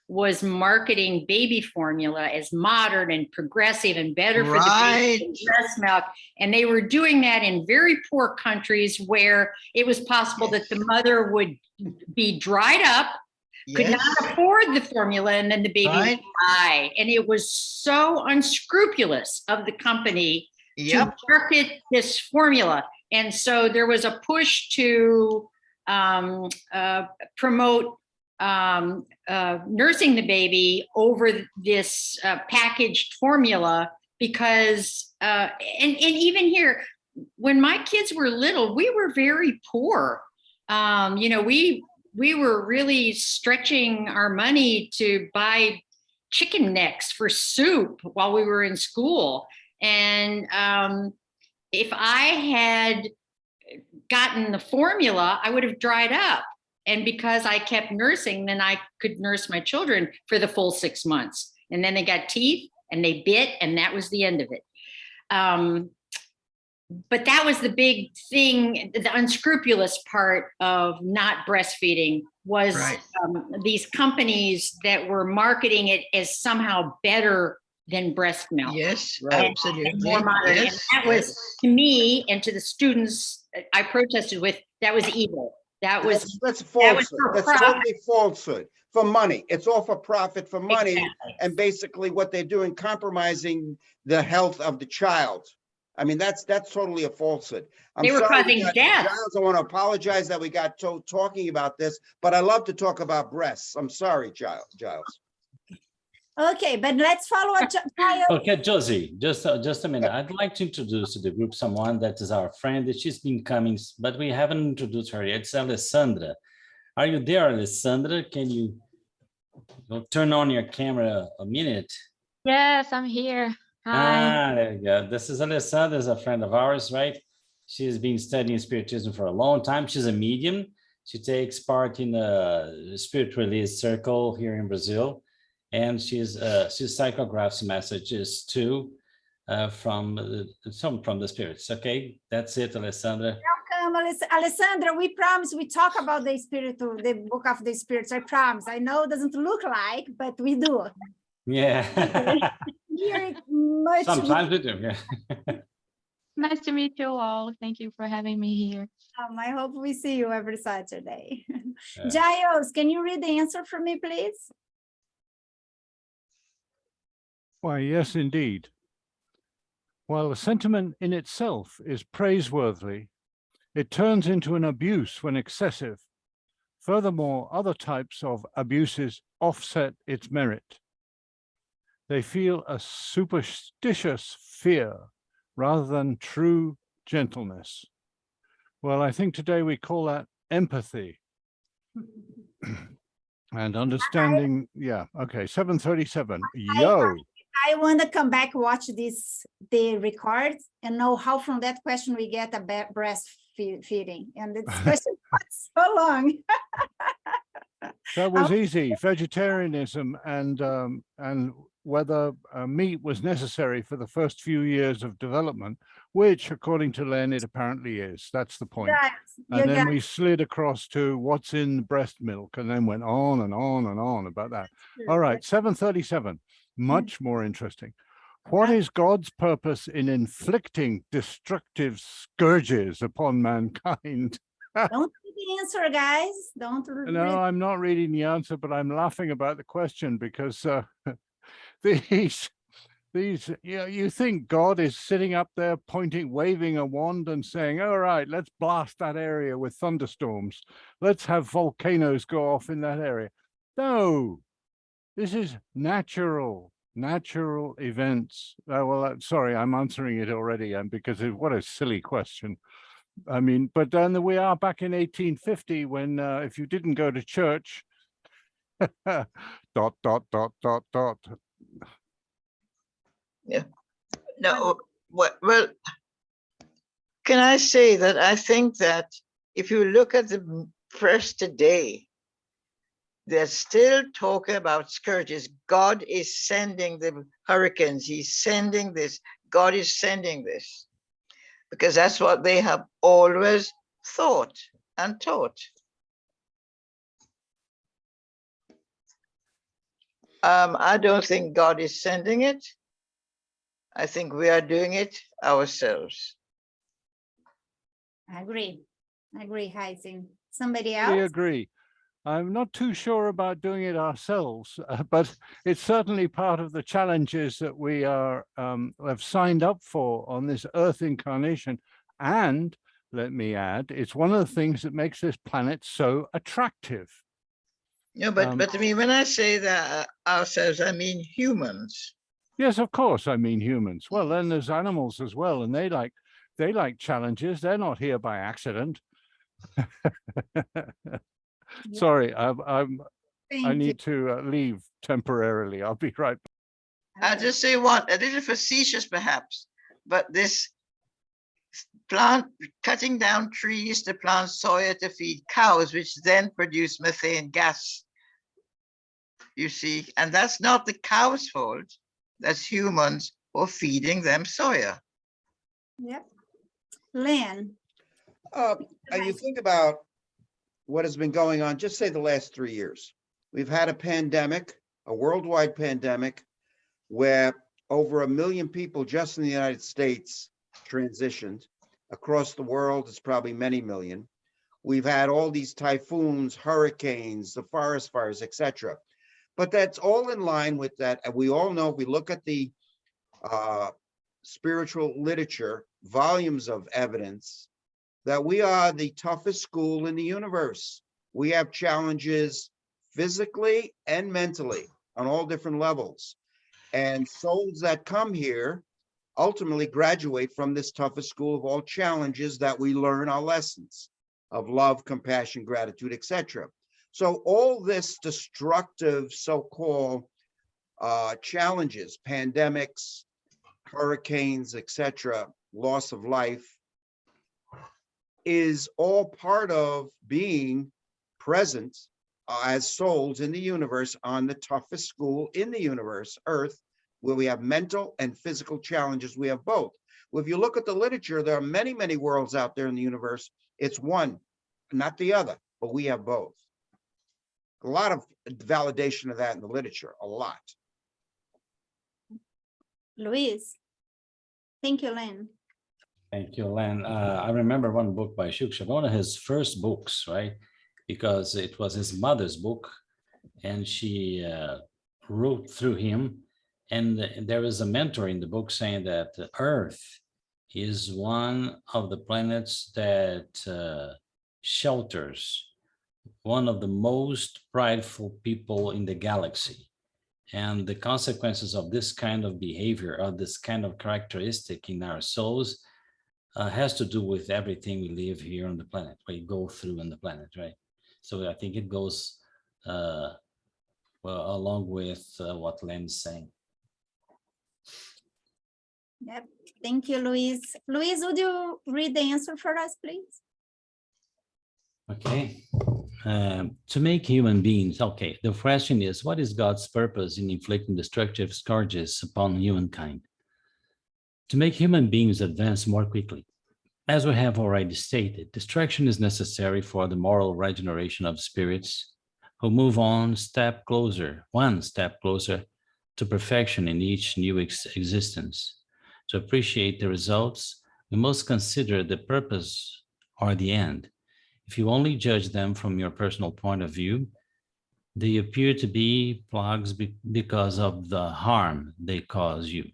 Speaker 10: was marketing baby formula as modern and progressive and better for the baby than breast milk. And they were doing that in very poor countries where it was possible that the mother would be dried up, could not afford the formula, and then the baby would die. And it was so unscrupulous of the company to market this formula. And so there was a push to promote nursing the baby over this packaged formula because, and even here, when my kids were little, we were very poor. We were really stretching our money to buy chicken necks for soup while we were in school. And if I had gotten the formula, I would have dried up. And because I kept nursing, then I could nurse my children for the full 6 months. And then they got teeth and they bit, and that was the end of it. But that was the big thing. The unscrupulous part of not breastfeeding was these companies that were marketing it as somehow better than breast milk.
Speaker 5: Yes,
Speaker 10: and
Speaker 5: absolutely.
Speaker 10: more modern.
Speaker 5: Yes,
Speaker 10: and that was, to me and to the students I protested with, that was evil. That was
Speaker 7: that's falsehood. That's totally falsehood. For money. It's all for profit, for money.
Speaker 10: Exactly.
Speaker 7: And basically what they're doing, compromising the health of the child. I mean, that's totally a falsehood.
Speaker 10: They were causing death.
Speaker 7: Giles, I want to apologize that we got talking about this, but I love to talk about breasts. I'm sorry, Giles.
Speaker 1: Okay, but let's follow up.
Speaker 2: Okay, Josie, just a minute. I'd like to introduce to the group someone that is our friend. She's been coming, but we haven't introduced her yet. It's Alessandra. Are you there, Alessandra? Can you turn on your camera a minute?
Speaker 12: Yes, I'm here. Hi.
Speaker 2: There you go. This is Alessandra, is a friend of ours, right? She's been studying Spiritism for a long time. She's a medium. She takes part in the Spirit Release Circle here in Brazil. And she psychographs messages too from the spirits. Okay, that's it, Alessandra.
Speaker 1: Welcome, Alessandra. We promise we talk about the book of the spirits. I promise. I know it doesn't look like, but we do.
Speaker 2: Yeah. Sometimes we do. Yeah.
Speaker 12: Nice to meet you all. Thank you for having me here.
Speaker 1: I hope we see you every Saturday. Giles, can you read the answer for me, please?
Speaker 6: Why, yes, indeed. While the sentiment in itself is praiseworthy, it turns into an abuse when excessive. Furthermore, other types of abuses offset its merit. They feel a superstitious fear rather than true gentleness. Well, I think today we call that empathy. And understanding, yeah, okay, 737, yo.
Speaker 1: I want to come back, watch the record and know how from that question we get a breastfeeding. And the discussion was so long.
Speaker 6: That was easy. Vegetarianism and whether meat was necessary for the first few years of development, which according to Len, it apparently is. That's the point. And then we slid across to what's in breast milk and then went on and on and on about that. All right, 737, much more interesting. What is God's purpose in inflicting destructive scourges upon mankind?
Speaker 1: Don't read the answer, guys. Don't read.
Speaker 6: No, I'm not reading the answer, but I'm laughing about the question because these, you think God is sitting up there pointing, waving a wand and saying, all right, let's blast that area with thunderstorms. Let's have volcanoes go off in that area. No, this is natural events. Well, sorry, I'm answering it already because what a silly question. I mean, but then we are back in 1850 when if you didn't go to church, ...
Speaker 5: Yeah. No, well, can I say that I think that if you look at the press today, they're still talking about scourges. God is sending the hurricanes. He's sending this. God is sending this. Because that's what they have always thought and taught. I don't think God is sending it. I think we are doing it ourselves.
Speaker 1: I agree, Heising. Somebody else?
Speaker 6: I agree. I'm not too sure about doing it ourselves, but it's certainly part of the challenges that we are have signed up for on this Earth incarnation. And let me add, it's one of the things that makes this planet so attractive.
Speaker 5: No, but I mean, when I say that ourselves, I mean humans.
Speaker 6: Yes, of course, I mean humans. Well, then there's animals as well, and they like challenges. They're not here by accident. Sorry, I need to leave temporarily. I'll be right back.
Speaker 5: I'll just say one, a little facetious perhaps, but this plant, cutting down trees to plant soya to feed cows, which then produce methane gas. You see, and that's not the cow's fault. That's humans who are feeding them soya.
Speaker 1: Yep. Lynn.
Speaker 7: You think about what has been going on, just say the last 3 years. We've had a pandemic, a worldwide pandemic, where over 1 million people just in the United States transitioned. Across the world, it's probably many million. We've had all these typhoons, hurricanes, the forest fires, etc. But that's all in line with that. And we all know, if we look at the spiritual literature, volumes of evidence, that we are the toughest school in the universe. We have challenges physically and mentally on all different levels. And souls that come here ultimately graduate from this toughest school of all challenges that we learn our lessons of love, compassion, gratitude, etc. So all this destructive so-called challenges, pandemics, hurricanes, etc., loss of life, is all part of being present as souls in the universe on the toughest school in the universe, Earth, where we have mental and physical challenges. We have both. Well, if you look at the literature, there are many, many worlds out there in the universe. It's one, not the other, but we have both. A lot of validation of that in the literature, a lot.
Speaker 1: Luis. Thank you, Lynn.
Speaker 2: Thank you, Len. I remember one book by Shuksha, one of his first books, right? Because it was his mother's book, and she wrote through him. And there is a mentor in the book saying that Earth is one of the planets that shelters one of the most prideful people in the galaxy. And the consequences of this kind of behavior, of this kind of characteristic in our souls, has to do with everything we live here on the planet, we go through on the planet, right? So I think it goes well along with what Len is saying.
Speaker 1: Yep. Thank you, Luis. Luis, would you read the answer for us, please?
Speaker 2: Okay. To make human beings, okay, the question is, what is God's purpose in inflicting destructive scourges upon humankind? To make human beings advance more quickly. As we have already stated, destruction is necessary for the moral regeneration of spirits who move on one step closer to perfection in each new existence. To appreciate the results, we must consider the purpose or the end. If you only judge them from your personal point of view, they appear to be plagues because of the harm they cause you.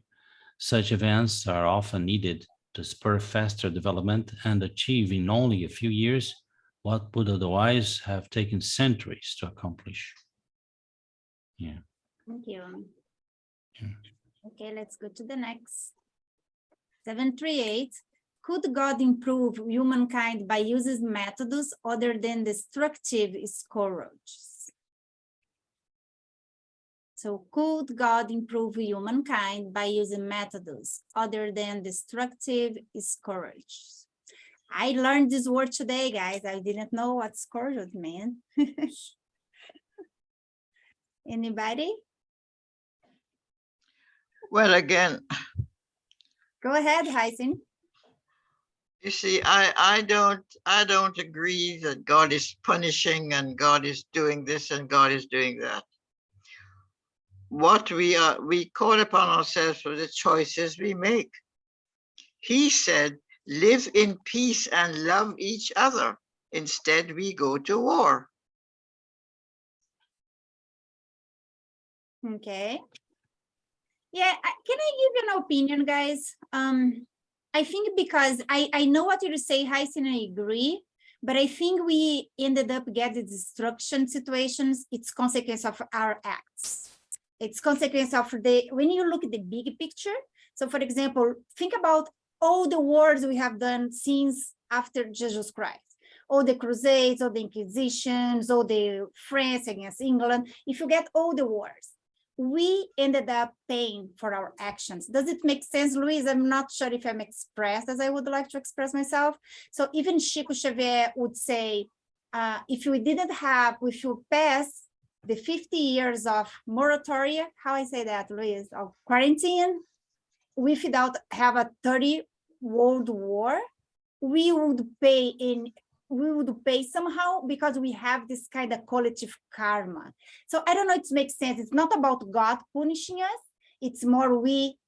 Speaker 2: Such events are often needed to spur faster development and achieve in only a few years what would otherwise have taken centuries to accomplish. Yeah.
Speaker 1: Thank you.
Speaker 2: Yeah.
Speaker 1: Okay, let's go to the next. 738. Could God improve humankind by using methods other than destructive scourges? So could God improve humankind by using methods other than destructive scourges? I learned this word today, guys. I didn't know what scourge meant. Anybody?
Speaker 5: Well, again,
Speaker 1: Go ahead, Heisen.
Speaker 5: you see, I don't agree that God is punishing and God is doing this and God is doing that. What we call upon ourselves for the choices we make. He said, live in peace and love each other. Instead, we go to war.
Speaker 1: Okay. Yeah, can I give you an opinion, guys? I think because I know what you say, Heisen, I agree, but I think we ended up getting destruction situations. It's consequence of our acts. It's consequence of when you look at the big picture. So for example, think about all the wars we have done since after Jesus Christ, all the crusades, all the inquisitions, all the France against England. If you get all the wars, we ended up paying for our actions. Does it make sense, Luis? I'm not sure if I'm expressed as I would like to express myself. So even Chico Xavier would say, if we should pass the 50 years of moratoria, how I say that, Luis, of quarantine, without have a 30 world war, we would pay somehow because we have this kind of collective karma. So I don't know if it makes sense. It's not about God punishing us. It's more we,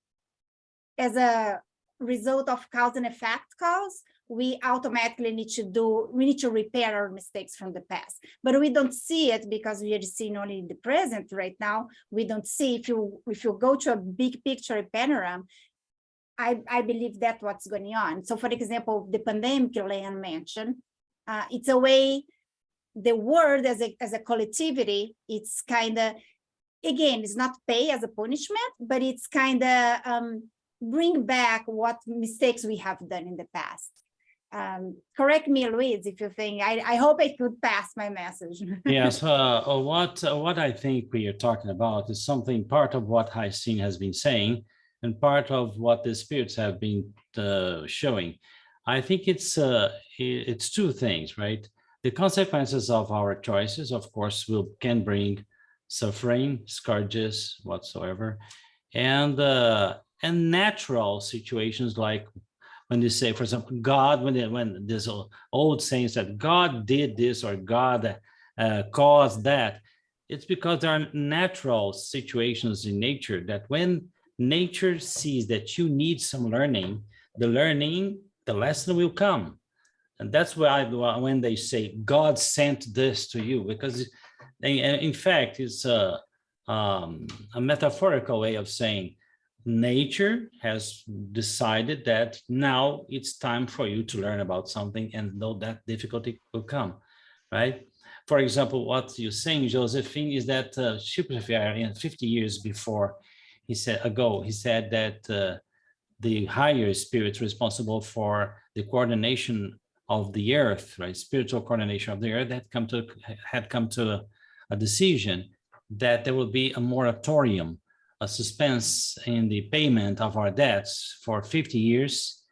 Speaker 1: as a result of cause and effect cause, we automatically need to repair our mistakes from the past. But we don't see it because we are seeing only the present right now. We don't see, if you go to a big picture panorama, I believe that's what's going on. So for example, the pandemic Allan mentioned, it's a way the world as a collectivity, it's kind of, again, it's not pay as a punishment, but it's kind of bring back what mistakes we have done in the past. Correct me, Luis, if you think, I hope I could pass my message.
Speaker 2: Yes, what I think we are talking about is something, part of what Heisen has been saying, and part of what the spirits have been showing. I think it's two things, right? The consequences of our choices, of course, can bring suffering, scourges, whatsoever, and natural situations like when they say, for example, God, when this old saying that God did this or God caused that, it's because there are natural situations in nature that when nature sees that you need some learning, the lesson will come. And that's why when they say God sent this to you, because in fact, it's a metaphorical way of saying nature has decided that now it's time for you to learn about something, and though that difficulty will come, right? For example, what you're saying, Josephine, is that Chico Xavier, 50 years before, he said that the higher spirits responsible for the coordination of the earth, right, spiritual coordination of the earth, had come to a decision that there will be a moratorium a suspense in the payment of our debts for 50 years,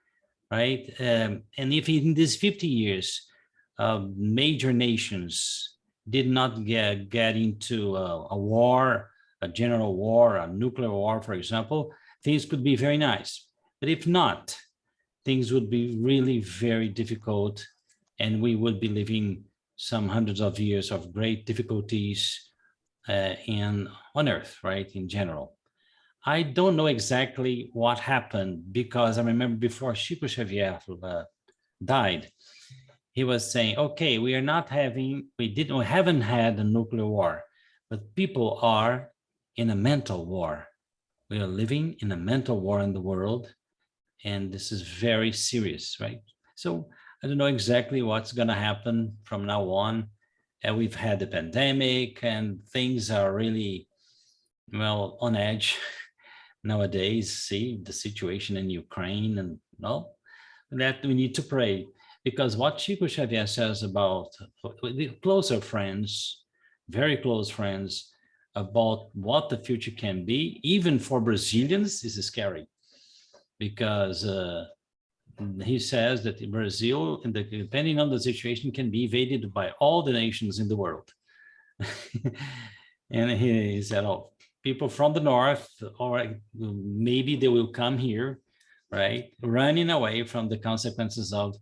Speaker 2: right? And if in these 50 years, major nations did not get into a war, a general war, a nuclear war, for example, things could be very nice. But if not, things would be really very difficult, and we would be living some hundreds of years of great difficulties on Earth, right, in general. I don't know exactly what happened, because I remember before Chico Xavier died, he was saying, okay, we haven't had a nuclear war, but people are in a mental war. We are living in a mental war in the world, and this is very serious, right? So I don't know exactly what's going to happen from now on. And we've had the pandemic, and things are really, well, on edge nowadays. See the situation in Ukraine, and well, that we need to pray, because what Chico Xavier says about the closer friends, very close friends, about what the future can be, even for Brazilians, this is scary, because he says that Brazil, depending on the situation, can be invaded by all the nations in the world. And he said, oh, people from the north, or maybe they will come here, right, running away from the consequences of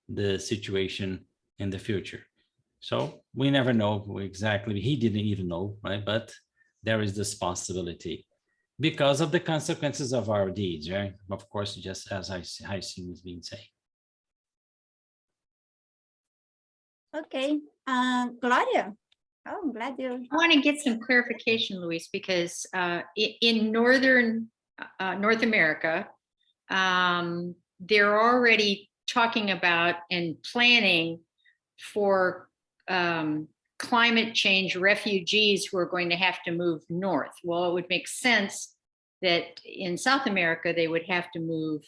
Speaker 2: the situation in the future. So we never know exactly. He didn't even know, right? But there is this possibility because of the consequences of our deeds, right? Of course, just as Haising was being saying.
Speaker 1: Okay, Gloria. Oh, I'm glad you.
Speaker 10: I want to get some clarification, Luis, because in northern North America, they're already talking about and planning for climate change refugees who are going to have to move north. Well, it would make sense that in South America, they would have to move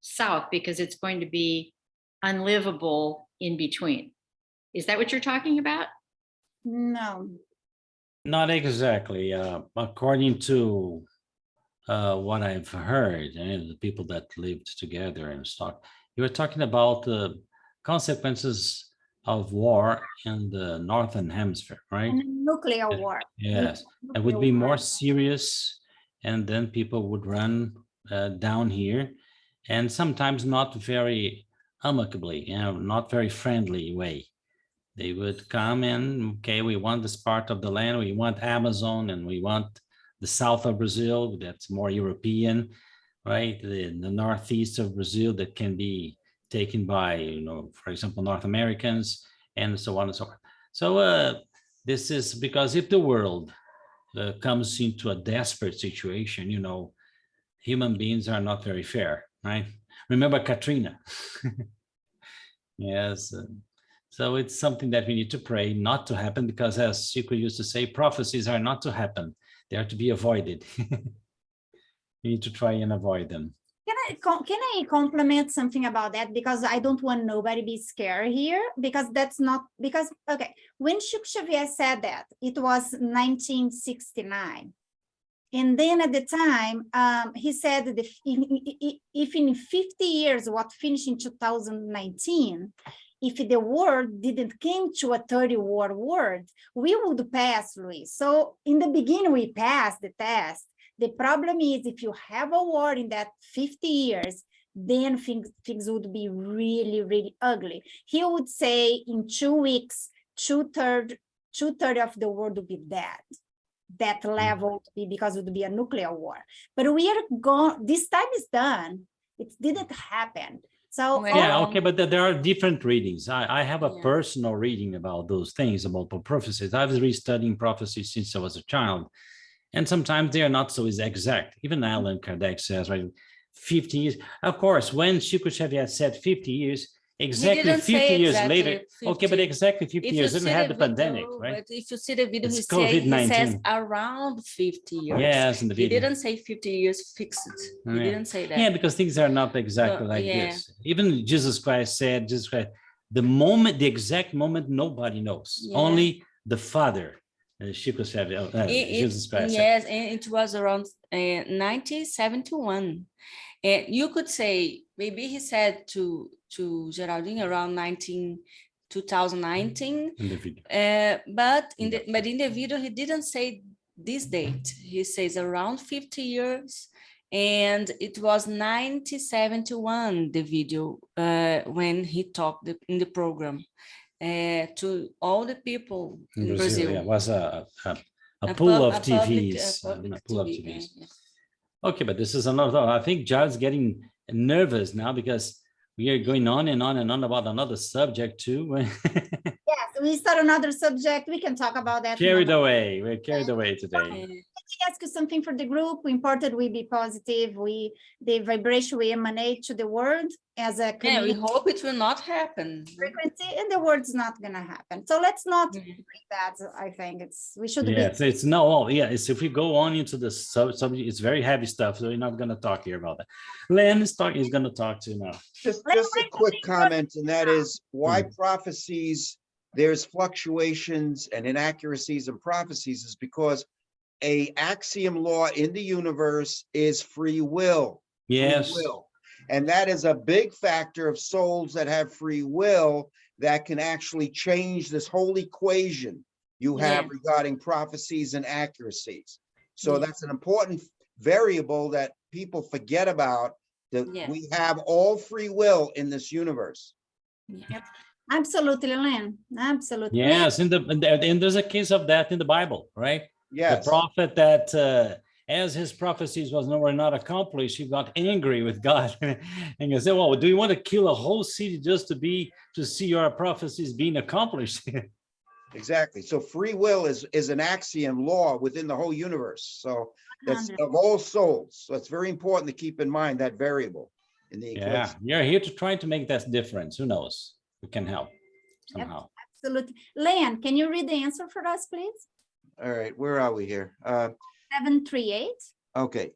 Speaker 10: south because it's going to be unlivable in between. Is that what you're talking about?
Speaker 1: No.
Speaker 2: Not exactly. According to what I've heard, and the people that lived together and stuff, you were talking about the consequences of war in the Northern Hemisphere, right?
Speaker 1: And nuclear war.
Speaker 2: Yes, it would be more serious, and then people would run down here, and sometimes not very amicably, not very friendly way. They would come in, okay, we want this part of the land, we want Amazon, and we want the south of Brazil, that's more European, right? The northeast of Brazil that can be taken by, for example, North Americans, and so on and so on. So this is because if the world comes into a desperate situation, human beings are not very fair, right? Remember Katrina? Yes. So it's something that we need to pray not to happen, because as Chico used to say, prophecies are not to happen. They are to be avoided. We need to try and avoid them.
Speaker 1: Can I compliment something about that? Because I don't want nobody to be scared here, because that's not, because, okay, when Chico Xavier said that, it was 1969. And then at the time, he said that if in 50 years, what finished in 2019, if the world didn't came to a 30-war world, we would pass, Luis. So in the beginning, we passed the test. The problem is if you have a war in that 50 years, then things would be really, really ugly. He would say in 2 weeks, two-thirds of the world would be dead. That level would be because it would be a nuclear war. But we are gone, this time is done. It didn't happen. So
Speaker 2: yeah, okay, but there are different readings. I have a personal reading about those things, about prophecies. I was restudying prophecies since I was a child. And sometimes they are not so exact. Even Allan Kardec says, right, 50 years. Of course, when Chico Xavier said 50 years, exactly 50 years later, 50. Okay, but exactly 50 years, then we had the pandemic, right?
Speaker 8: But if you see the video,
Speaker 2: he
Speaker 8: says around 50 years.
Speaker 2: Yes, in the video.
Speaker 8: He didn't say 50 years fixed. He didn't say that.
Speaker 2: Yeah, because things are not exactly like this. Even Jesus Christ said, the moment, the exact moment, nobody knows. Only the Father Chico said, Jesus
Speaker 8: It,
Speaker 2: Christ.
Speaker 8: yes, and it was around 1971. And you could say, maybe he said to Geraldine around 2019,
Speaker 2: In the video.
Speaker 8: but in the video, he didn't say this date. He says around 50 years. And it was 1971, the video, when he talked in the program to all the people in Brazil.
Speaker 2: Yeah, it was a pool of TVs.
Speaker 8: Public
Speaker 2: A pool of
Speaker 8: TV,
Speaker 2: TVs.
Speaker 8: yes.
Speaker 2: Okay, but this is another. I think Jared's getting nervous now because we are going on and on and on about another subject too.
Speaker 1: Yes, we start another subject. We can talk about that.
Speaker 2: Carried away. We're carried away today.
Speaker 1: Let me ask you something for the group. Important we be positive. The vibration we emanate to the world as a
Speaker 8: Yeah, we
Speaker 1: community
Speaker 8: hope it will not happen.
Speaker 1: frequency, and the world's not gonna happen. So let's not bring that. I think we should
Speaker 2: Yeah,
Speaker 1: be.
Speaker 2: so it's no, yeah, it's if we go on into the subject, it's very heavy stuff, so we're not gonna talk here about that. Len is gonna talk to you now.
Speaker 7: Just a quick comment, and that is why prophecies, there's fluctuations and inaccuracies in prophecies is because a axiom law in the universe is free will.
Speaker 2: Yes.
Speaker 7: Free will. And that is a big factor of souls that have free will that can actually change this whole equation you have regarding prophecies and accuracies. So that's an important variable that people forget about, that we have all free will in this universe.
Speaker 1: Yep. Absolutely, Len. Absolutely.
Speaker 2: Yes, and there's a case of that in the Bible, right?
Speaker 7: Yes.
Speaker 2: The prophet that as his prophecies were not accomplished, he got angry with God and he said, well, do you want to kill a whole city just to see your prophecies being accomplished?
Speaker 7: Exactly. So free will is an axiom law within the whole universe. So that's of all souls. So it's very important to keep in mind that variable in the equation.
Speaker 2: Yeah, you're here to try to make that difference. Who knows? We can help somehow.
Speaker 1: Yep, absolutely. Len, can you read the answer for us, please?
Speaker 7: All right, where are we here?
Speaker 1: 738.
Speaker 7: Okay.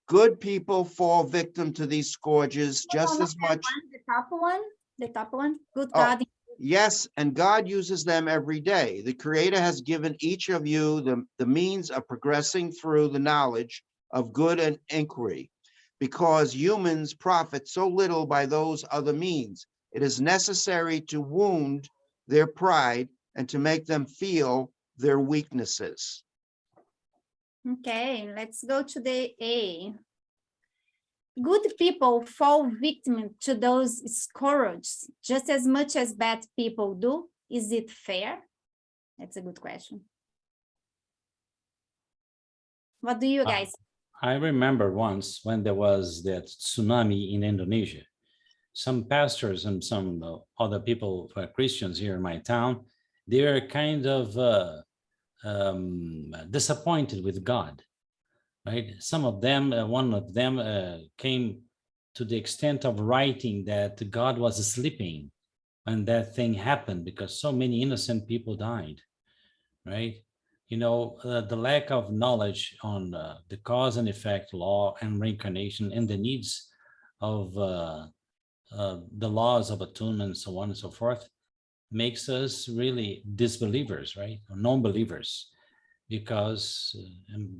Speaker 7: Good people fall victim to these scourges just as much.
Speaker 1: The top one. Good
Speaker 7: Oh,
Speaker 1: God.
Speaker 7: yes, and God uses them every day. The Creator has given each of you the means of progressing through the knowledge of good and inquiry, because humans profit so little by those other means. It is necessary to wound their pride and to make them feel their weaknesses.
Speaker 1: Okay, let's go to the A. Good people fall victim to those scourges just as much as bad people do. Is it fair? That's a good question. What do you guys?
Speaker 2: I remember once when there was that tsunami in Indonesia, some pastors and some other people, Christians here in my town, they were kind of disappointed with God, right? Some of them, one of them came to the extent of writing that God was sleeping when that thing happened because so many innocent people died, right? You know, the lack of knowledge on the cause and effect law and reincarnation and the needs of the laws of attunement and so on and so forth makes us really disbelievers, right? Or non-believers, because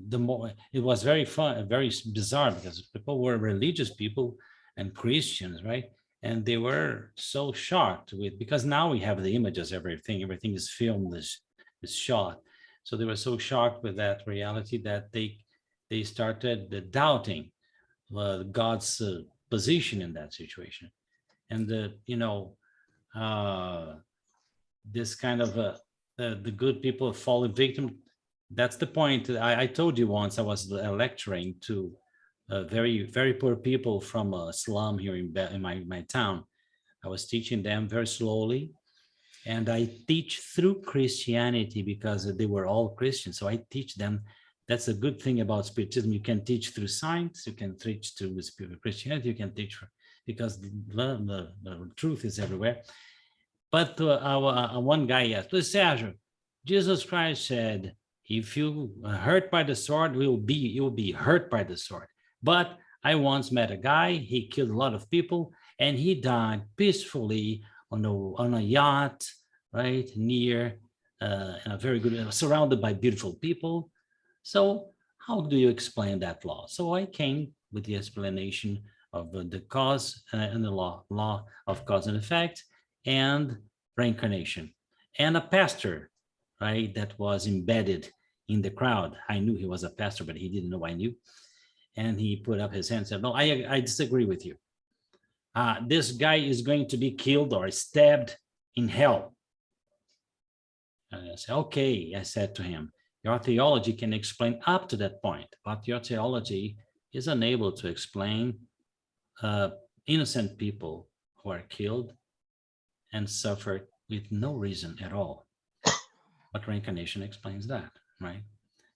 Speaker 2: the more it was very fun, very bizarre, because people were religious people and Christians, right? And they were so shocked with, because now we have the images, everything is filmed, is shot. So they were so shocked with that reality that they started doubting God's position in that situation. And you know, this kind of the good people fall victim. That's the point. I told you once I was lecturing to very, very poor people from a slum here in my town. I was teaching them very slowly. And I teach through Christianity because they were all Christians. So I teach them. That's a good thing about Spiritism. You can teach through science. You can teach through Christianity. You can teach because the truth is everywhere. But one guy asked, Sergio, Jesus Christ said, if you are hurt by the sword, you'll be hurt by the sword. But I once met a guy, he killed a lot of people, and he died peacefully on a yacht, right, near and a very good, surrounded by beautiful people. So how do you explain that law? So I came with the explanation of the cause and the law of cause and effect and reincarnation. And a pastor, right, that was embedded in the crowd. I knew he was a pastor, but he didn't know I knew. And he put up his hand and said, no, I disagree with you. This guy is going to be killed or stabbed in hell. And I said, okay, I said to him, your theology can explain up to that point, but your theology is unable to explain innocent people who are killed and suffer with no reason at all. But reincarnation explains that, right?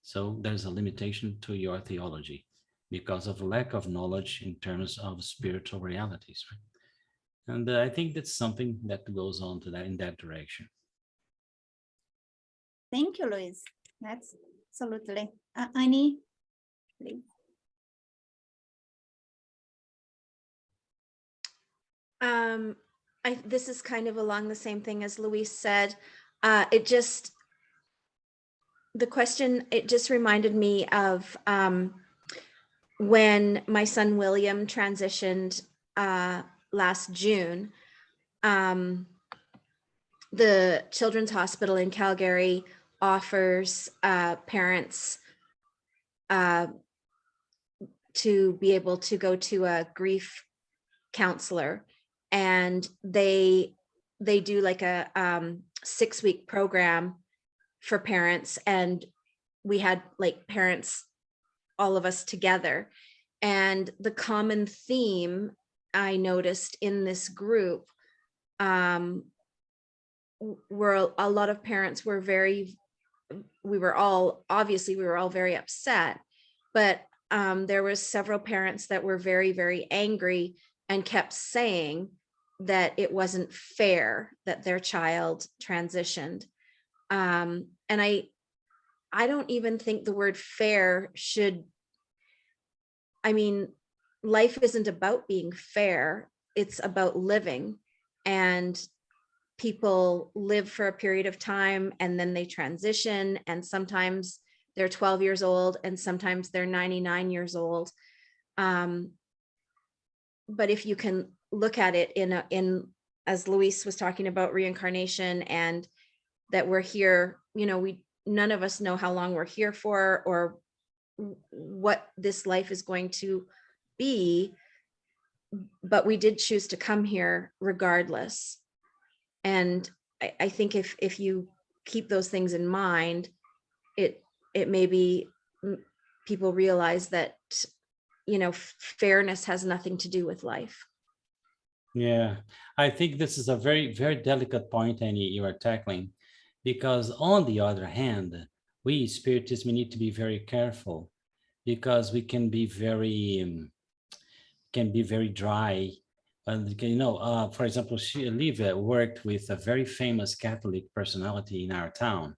Speaker 2: So there's a limitation to your theology because of lack of knowledge in terms of spiritual realities, right? And I think that's something that goes on to that in that direction.
Speaker 1: Thank you, Luis. That's absolutely. Annie, please.
Speaker 11: This is kind of along the same thing as Luis said. The question, it just reminded me of when my son William transitioned last June. The Children's Hospital in Calgary offers parents to be able to go to a grief counselor, and they do like a 6-week program for parents, and we had like parents, all of us together, and the common theme I noticed in this group were a lot of parents were we were all very upset, but there was several parents that were very, very angry and kept saying that it wasn't fair that their child transitioned. And I don't even think the word fair should, I mean, life isn't about being fair, it's about living. And people live for a period of time and then they transition, and sometimes they're 12 years old and sometimes they're 99 years old. But if you can look at it in as Luis was talking about reincarnation, and that we're here, you know, none of us know how long we're here for or what this life is going to be, but we did choose to come here regardless. And I think if you keep those things in mind, it maybe people realize that, you know, fairness has nothing to do with life.
Speaker 2: Yeah, I think this is a very, very delicate point, Annie, you are tackling, because on the other hand, we spiritists, we need to be very careful, because we can be very dry. You know, for example, Olivia worked with a very famous Catholic personality in our town,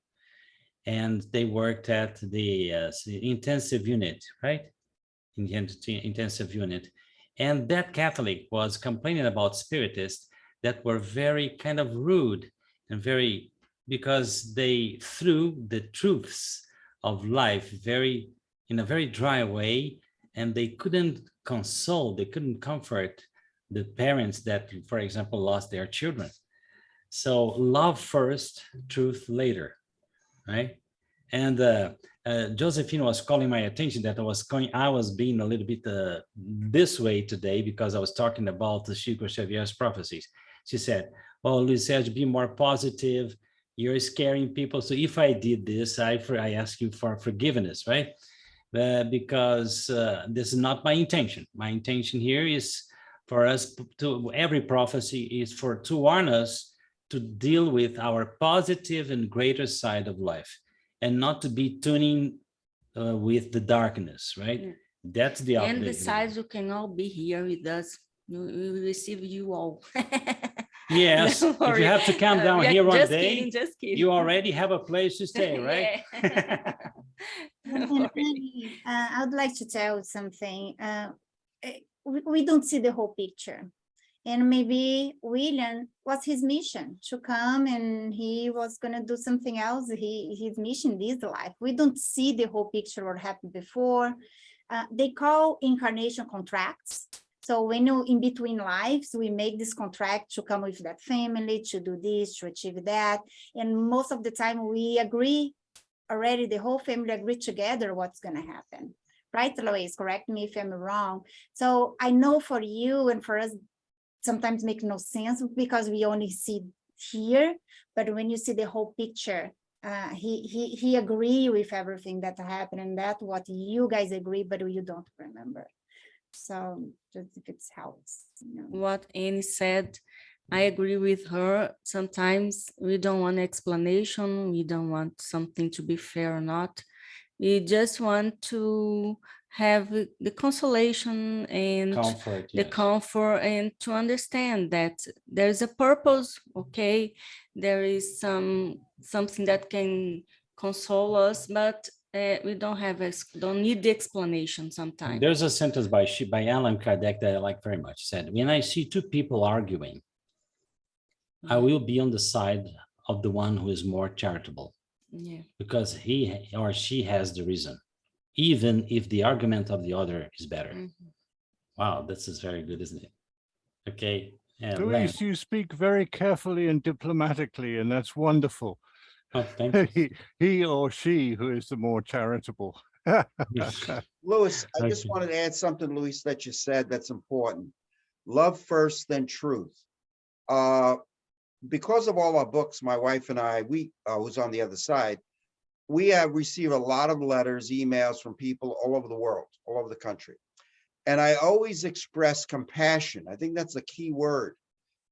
Speaker 2: and they worked at the intensive unit, right? In the intensive unit. And that Catholic was complaining about spiritists that were very kind of rude and very, because they threw the truths of life in a very dry way, and they couldn't console, they couldn't comfort the parents that, for example, lost their children. So love first, truth later, right? And Josephine was calling my attention that I was being a little bit this way today because I was talking about the Chico Xavier's prophecies. She said, well, Luis Sergio, be more positive. You're scaring people. So if I did this, I ask you for forgiveness, right? Because this is not my intention. My intention here is for us to, every prophecy is to warn us to deal with our positive and greater side of life, and not to be tuning with the darkness, right? Yeah. That's the
Speaker 8: update. And besides, you can all be here with us. We will receive you all.
Speaker 2: Yes, if you have to come down here one day,
Speaker 8: just kidding.
Speaker 2: You already have a place to stay, right?
Speaker 1: I would like to tell something. We don't see the whole picture. And maybe William was his mission to come, and he was going to do something else. His mission is life. We don't see the whole picture what happened before. They call incarnation contracts. So when you in between lives, we make this contract to come with that family, to do this, to achieve that. And most of the time we agree already, the whole family agree together what's going to happen. Right, Lois? Correct me if I'm wrong. So I know for you and for us, sometimes make no sense because we only see here, but when you see the whole picture, he agree with everything that happened, and that's what you guys agree, but you don't remember. So just if it helps. You know.
Speaker 8: What Annie said, I agree with her. Sometimes we don't want explanation. We don't want something to be fair or not. We just want to have the consolation and
Speaker 2: Comfort,
Speaker 8: the
Speaker 2: yes.
Speaker 8: comfort, and to understand that there's a purpose. Okay, there is something that can console us, but we don't need the explanation sometimes.
Speaker 2: There's a sentence by Allan Kardec that I like very much. Said, when I see two people arguing, I will be on the side of the one who is more charitable.
Speaker 8: Yeah.
Speaker 2: Because he or she has the reason, even if the argument of the other is better. Mm-hmm. Wow, this is very good, isn't it? Okay.
Speaker 6: Luis, you speak very carefully and diplomatically, and that's wonderful.
Speaker 2: Oh, thank you.
Speaker 6: He or she who is the more charitable.
Speaker 7: Louis, I just wanted to add something, Luis, that you said that's important. Love first, then truth. Because of all our books, my wife and I, who's on the other side, we have received a lot of letters, emails from people all over the world, all over the country. And I always express compassion. I think that's a key word.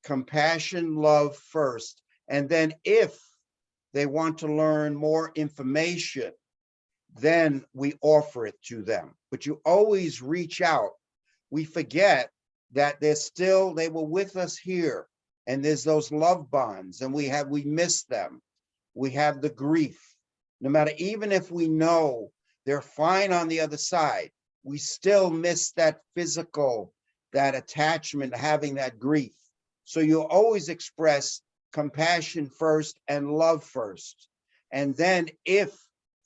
Speaker 7: Compassion, love first. And then if they want to learn more information, then we offer it to them. But you always reach out. We forget that they were with us here. And there's those love bonds, and we miss them. We have the grief. No matter, even if we know they're fine on the other side, we still miss that physical, that attachment, having that grief. So you always express compassion first and love first. And then if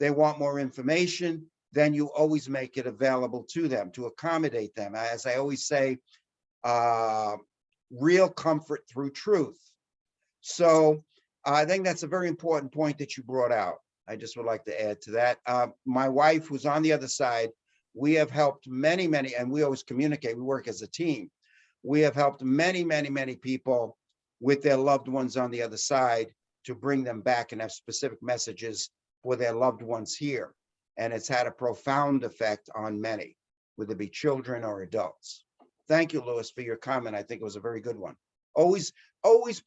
Speaker 7: they want more information, then you always make it available to them to accommodate them. As I always say, real comfort through truth. So I think that's a very important point that you brought out. I just would like to add to that. My wife, who's on the other side, we have helped many, and we always communicate, we work as a team. We have helped many people with their loved ones on the other side to bring them back and have specific messages for their loved ones here. And it's had a profound effect on many, whether it be children or adults. Thank you, Louis, for your comment. I think it was a very good one. Always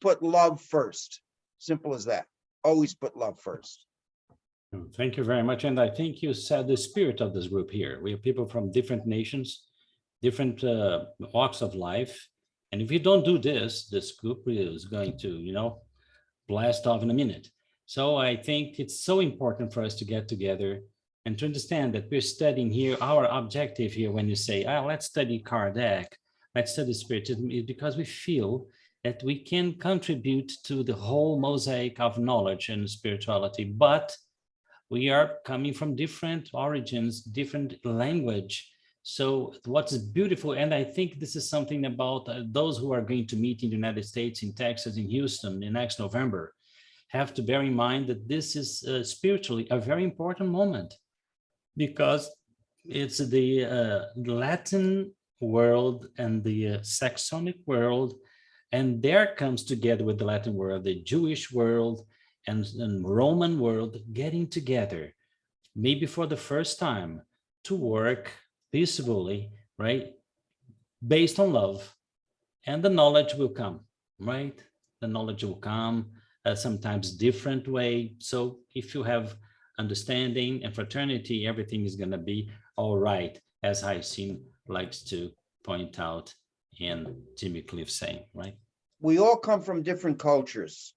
Speaker 7: put love first. Simple as that. Always put love first.
Speaker 2: Thank you very much. And I think you said the spirit of this group here. We have people from different nations, different walks of life. And if you don't do this group is going to, blast off in a minute. So I think it's so important for us to get together and to understand that we're studying here. Our objective here, when you say, let's study Kardec, let's study Spiritism, is because we feel that we can contribute to the whole mosaic of knowledge and spirituality, but we are coming from different origins, different language. So what's beautiful, and I think this is something about those who are going to meet in the United States, in Texas, in Houston, in next November, have to bear in mind that this is spiritually a very important moment, because it's the Latin world and the Saxonic world, and there comes together with the Latin world, the Jewish world and Roman world getting together, maybe for the first time, to work peacefully, right? Based on love, and the knowledge will come, right? The knowledge will come sometimes different way. So if you have understanding and fraternity, everything is going to be all right, as Haicin likes to point out and Jimmy Cliff saying, right?
Speaker 7: We all come from different cultures,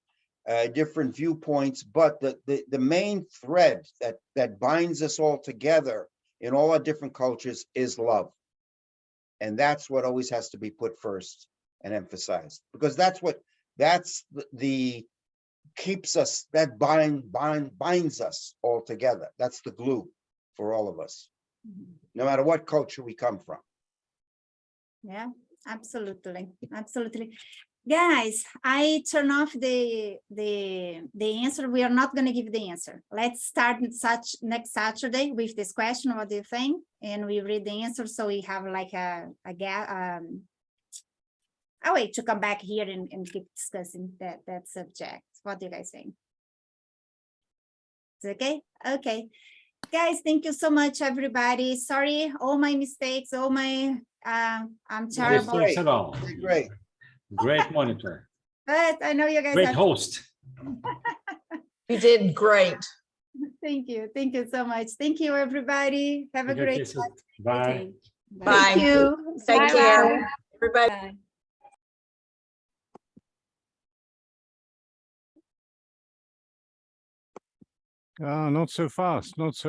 Speaker 7: different viewpoints, but the main thread that binds us all together in all our different cultures is love. And that's what always has to be put first. and emphasized, because that's the keeps us, that binds us all together. That's the glue for all of us, no matter what culture we come from.
Speaker 1: Yeah, absolutely. Absolutely. Guys, I turn off the answer. We are not going to give the answer. Let's start next Saturday with this question. What do you think? And we read the answer, so we have like a way to come back here and keep discussing that subject. What do you guys think? It's okay? Okay. Guys, thank you so much, everybody. Sorry, all my mistakes, all my I'm terrible.
Speaker 2: Mistakes at all.
Speaker 7: Great.
Speaker 2: Great monitor.
Speaker 1: But I know you guys
Speaker 2: Great
Speaker 1: have
Speaker 2: host.
Speaker 13: You did great.
Speaker 1: Thank you. Thank you so much. Thank you, everybody. Have a great
Speaker 2: Kisses. Bye.
Speaker 13: Bye.
Speaker 1: Thank you.
Speaker 13: Take
Speaker 12: Bye-bye.
Speaker 13: care, everybody.
Speaker 8: Bye.
Speaker 6: Not so fast, not so